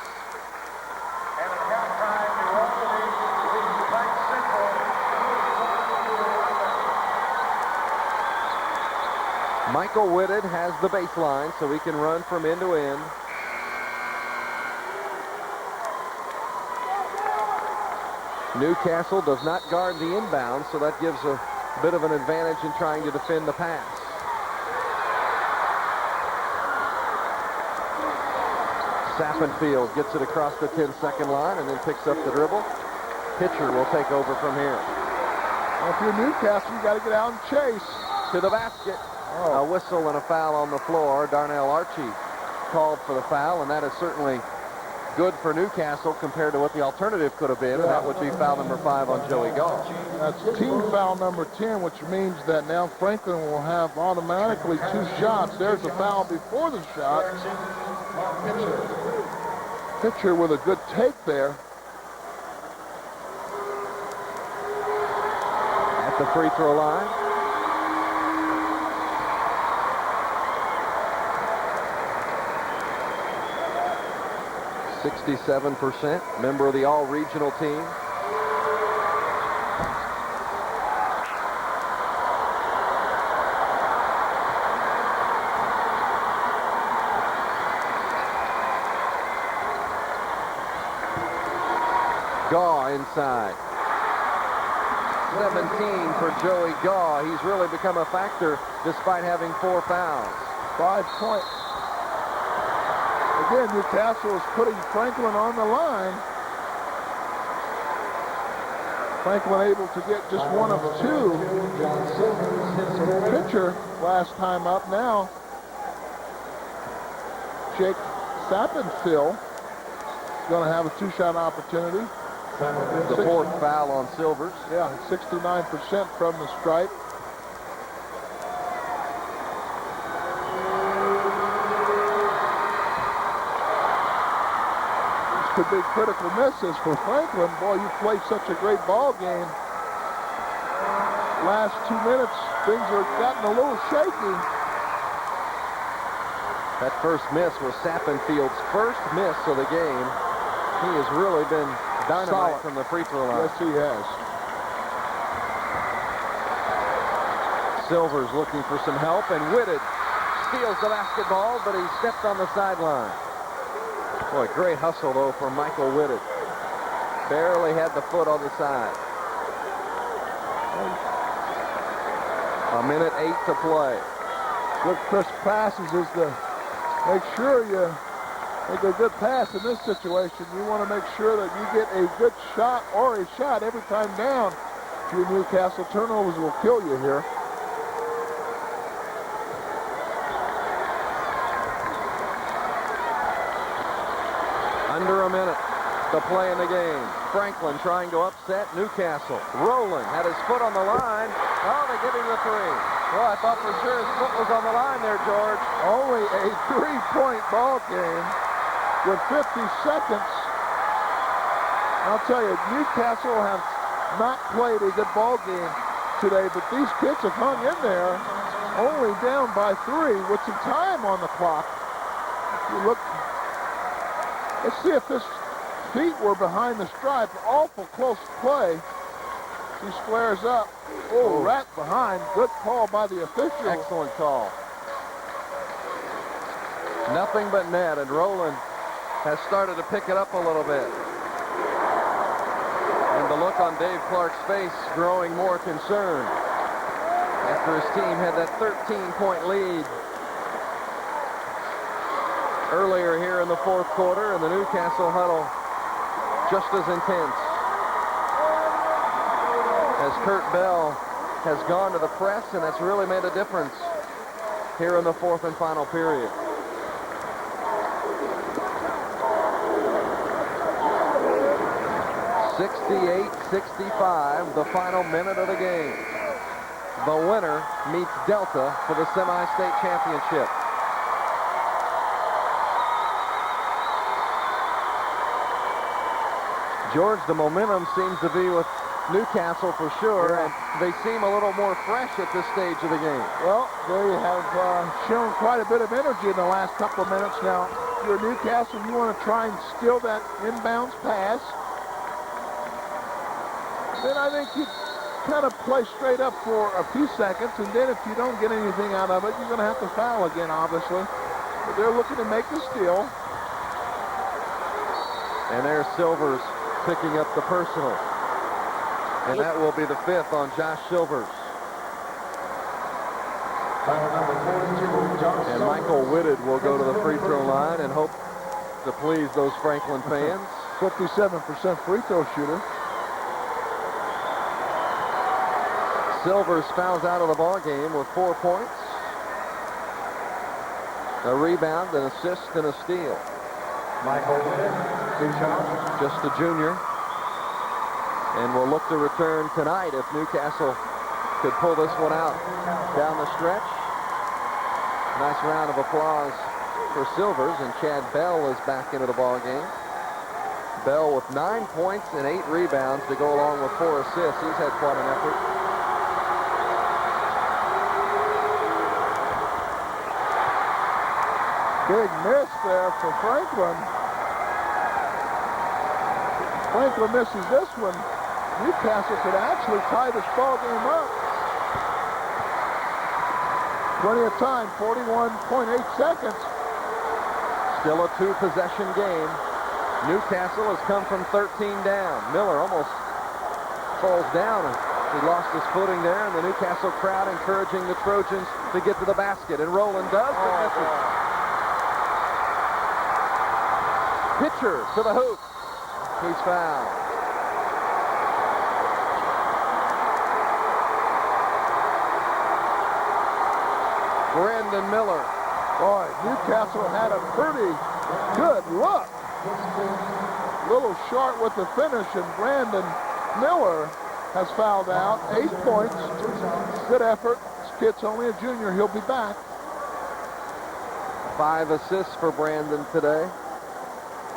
Michael Whitted has the baseline, so he can run from end to end. Newcastle does not guard the inbound, so that gives a bit of an advantage in trying to defend the pass. Sappenfield gets it across the 10-second line and then picks up the dribble. Pitcher will take over from here.
Well, if you're Newcastle, you got to get out and chase.
To the basket. A whistle and a foul on the floor. Darnell Archie called for the foul, and that is certainly good for Newcastle compared to what the alternative could have been, and that would be foul number 5 on Joey Gaw.
That's team foul number 10, which means that now Franklin will have automatically 2 shots. There's a foul before the shot. Pitcher with a good take there.
At the free throw line. .67%, member of the all-regional team. Gaw inside. 17 for Joey Gaw. He's really become a factor despite having 4 fouls.
5 points. Again, Newcastle is putting Franklin on the line. Franklin able to get just one of 2. Pitcher last time up now. Jake Sappenfield is going to have a 2-shot opportunity.
The 4th foul on Silvers.
Yeah, 69% from the stripe. Could be critical misses for Franklin. Boy, you played such a great ball game. Last 2 minutes, things are gotten a little shaky.
That first miss was Sappenfield's first miss of the game. He has really been dynamite from the free throw line.
Yes, he has.
Silvers looking for some help, and Whitted steals the basketball, but he stepped on the sideline. Boy, great hustle, though, from Michael Whitted. Barely had the foot on the side. 1:08 to play.
Good crisp passes is to make sure you make a good pass in this situation. You want to make sure that you get a good shot or a shot every time down. Few Newcastle turnovers will kill you here.
Under a minute to play in the game. Franklin trying to upset Newcastle. Rowland had his foot on the line. Oh, they give him the 3. Well, I thought for sure his foot was on the line there, George.
Only a 3-point ball game with 50 seconds. I'll tell you, Newcastle has not played a good ball game today, but these kids have hung in there, only down by 3 with some time on the clock. If you look, let's see if his feet were behind the stripe. Awful close play. He squares up. Oh, right behind. Good call by the official.
Excellent call. Nothing but net, and Rowland has started to pick it up a little bit. And the look on Dave Clark's face growing more concerned after his team had that 13-point lead earlier here in the 4th quarter, and the Newcastle huddle just as intense. As Kurt Bell has gone to the press, and that's really made a difference here in the 4th and final period. .68-65, the final minute of the game. The winner meets Delta for the semi-state championship. George, the momentum seems to be with Newcastle for sure, and they seem a little more fresh at this stage of the game.
Well, they have shown quite a bit of energy in the last couple of minutes now. If you're Newcastle, you want to try and steal that inbounds pass. Then I think you kind of play straight up for a few seconds, and then if you don't get anything out of it, you're going to have to foul again, obviously. But they're looking to make the steal.
And there's Silvers picking up the personal. And that will be the 5th on Josh Silvers. And Michael Whitted will go to the free throw line and hope to please those Franklin fans.
57% free throw shooter.
Silvers fouls out of the ball game with 4 points. A rebound, an assist, and a steal.
Michael Whitted, 2 shots.
Just a junior. And will look to return tonight if Newcastle could pull this one out down the stretch. Nice round of applause for Silvers, and Chad Bell is back into the ball game. Bell with 9 points and 8 rebounds to go along with 4 assists. He's had quite an effort.
Big miss there for Franklin. Franklin misses this one. Newcastle could actually tie this ball game up. Plenty of time, 41.8 seconds.
Still a 2-possession game. Newcastle has come from 13 down. Miller almost falls down. He lost his footing there, and the Newcastle crowd encouraging the Trojans to get to the basket. And Rowland does, but misses. Pitcher to the hoop. He's fouled. Brandon Miller.
Boy, Newcastle had a pretty good look. A little short with the finish, and Brandon Miller has fouled out. 8 points. Good effort. This kid's only a junior. He'll be back.
5 assists for Brandon today.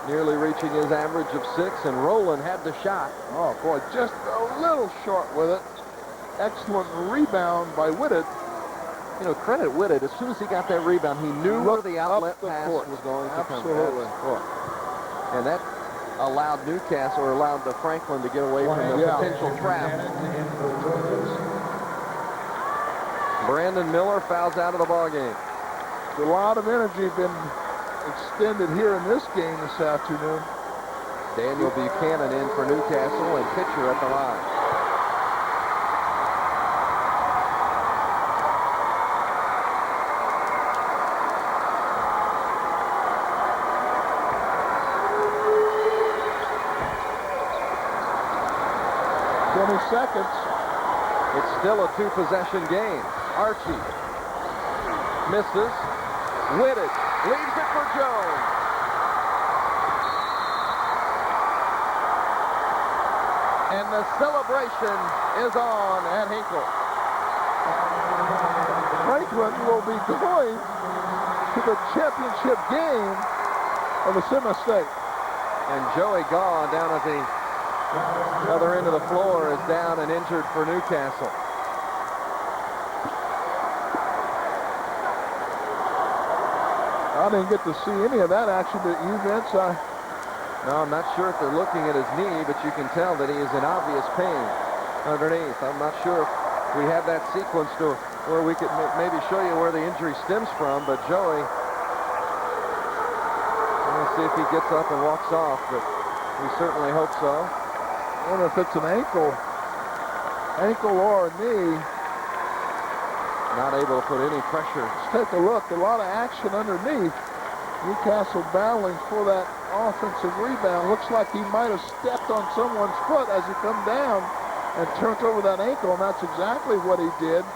Nearly reaching his average of 6, and Rowland had the shot.
Oh, boy, just a little short with it. Excellent rebound by Whitted.
You know, credit Whitted. As soon as he got that rebound, he knew where the outlet pass was going to come.
Absolutely.
And that allowed Newcastle, or allowed the Franklin to get away from the potential trap. Brandon Miller fouls out of the ball game.
A lot of energy been extended here in this game this afternoon.
Daniel Buchanan in for Newcastle, and pitcher at the line.
Seconds.
It's still a 2-possession game. Archie misses. Whitted leaves it for Jones. And the celebration is on at Hinkle.
Franklin will be going to the championship game of the semi-state.
And Joey Gaw down at the other end of the floor is down and injured for Newcastle.
I didn't get to see any of that action at you, Vince.
No, I'm not sure if they're looking at his knee, but you can tell that he is in obvious pain underneath. I'm not sure if we have that sequence to where we could maybe show you where the injury stems from, but Joey, let's see if he gets up and walks off, but we certainly hope so.
I wonder if it's an ankle or a knee.
Not able to put any pressure.
Let's take a look. A lot of action underneath. Newcastle battling for that offensive rebound. Looks like he might have stepped on someone's foot as he come down and turned over that ankle, and that's exactly what he did.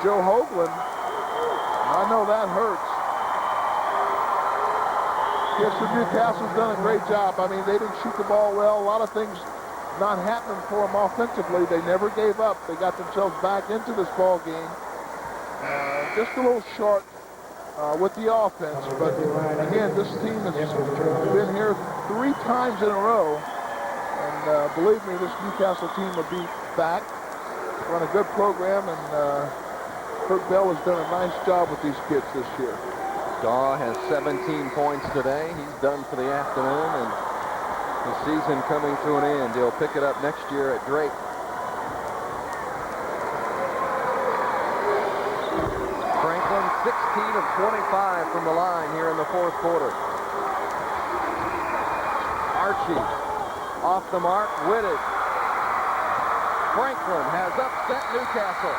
Joe Hoagland. I know that hurts. Yes, Newcastle's done a great job. I mean, they didn't shoot the ball well. A lot of things not happening for them offensively. They never gave up. They got themselves back into this ball game. Just a little short with the offense. But, again, this team has been here 3 times in a row. And believe me, this Newcastle team will be back. Run a good program, and Kurt Bell has done a nice job with these kids this year.
Daw has 17 points today. He's done for the afternoon, and the season coming to an end. He'll pick it up next year at Drake. Franklin, 16 of 25 from the line here in the 4th quarter. Archie off the mark, Whitted. Franklin has upset Newcastle.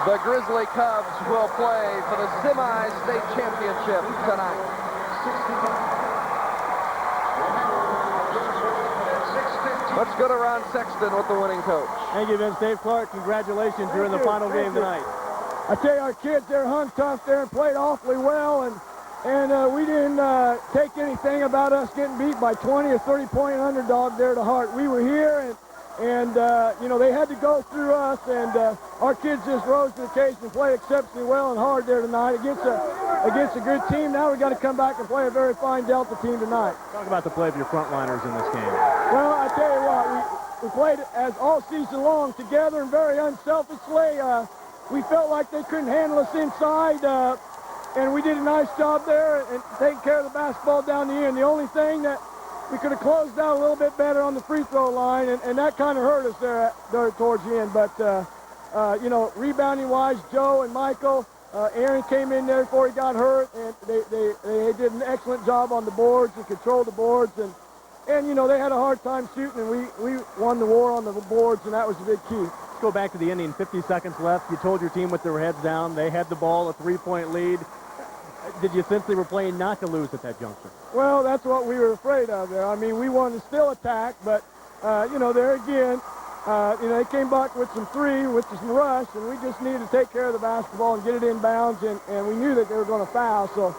The Grizzly Cubs will play for the semi-state championship tonight. Let's go to Ron Sexton with the winning coach.
Thank you, Vince. Dave Clark, congratulations. You're in the final game tonight.
I tell you, our kids, they're hung tough there and played awfully well, And we didn't take anything about us getting beat by 20 or 30-point underdog there to heart. We were here, and you know, they had to go through us, and our kids just rose to the occasion and played exceptionally well and hard there tonight against a good team. Now we got to come back and play a very fine Delta team tonight.
Talk about the play of your frontliners in this game.
Well, I tell you what, we played as all season long together and very unselfishly. We felt like they couldn't handle us inside, and we did a nice job there and taking care of the basketball down the end. The only thing that we could have closed out a little bit better on the free throw line, and that kind of hurt us there towards the end. But, you know, rebounding-wise, Joe and Michael, Aaron came in there before he got hurt, and they did an excellent job on the boards and controlled the boards. And you know, they had a hard time shooting, and we won the war on the boards, and that was a big key.
Let's go back to the ending. 50 seconds left. You told your team with their heads down. They had the ball, a 3-point lead. Did you sense they were playing not to lose at that juncture?
Well, that's what we were afraid of there. I mean, we wanted to still attack, but, you know, there again, you know, they came back with some three, with some rush, and we just needed to take care of the basketball and get it inbounds, and we knew that they were going to foul, so,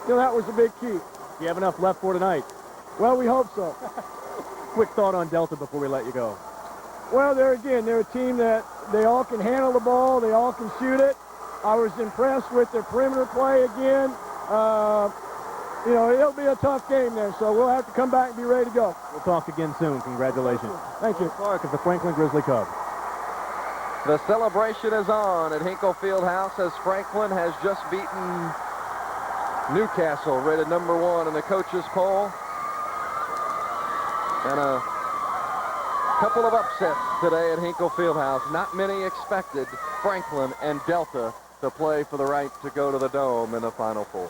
you know, that was a big key.
Do you have enough left for tonight?
Well, we hope so.
Quick thought on Delta before we let you go.
Well, they're a team that they all can handle the ball, they all can shoot it. I was impressed with their perimeter play again. You know, it'll be a tough game there, so we'll have to come back and be ready to go.
We'll talk again soon. Congratulations.
Thank you.
Clark of the Franklin Grizzly Cubs.
The celebration is on at Hinkle Fieldhouse as Franklin has just beaten Newcastle, rated #1 in the coaches poll. And a couple of upsets today at Hinkle Fieldhouse. Not many expected Franklin and Delta to play for the right to go to the Dome in the Final Four.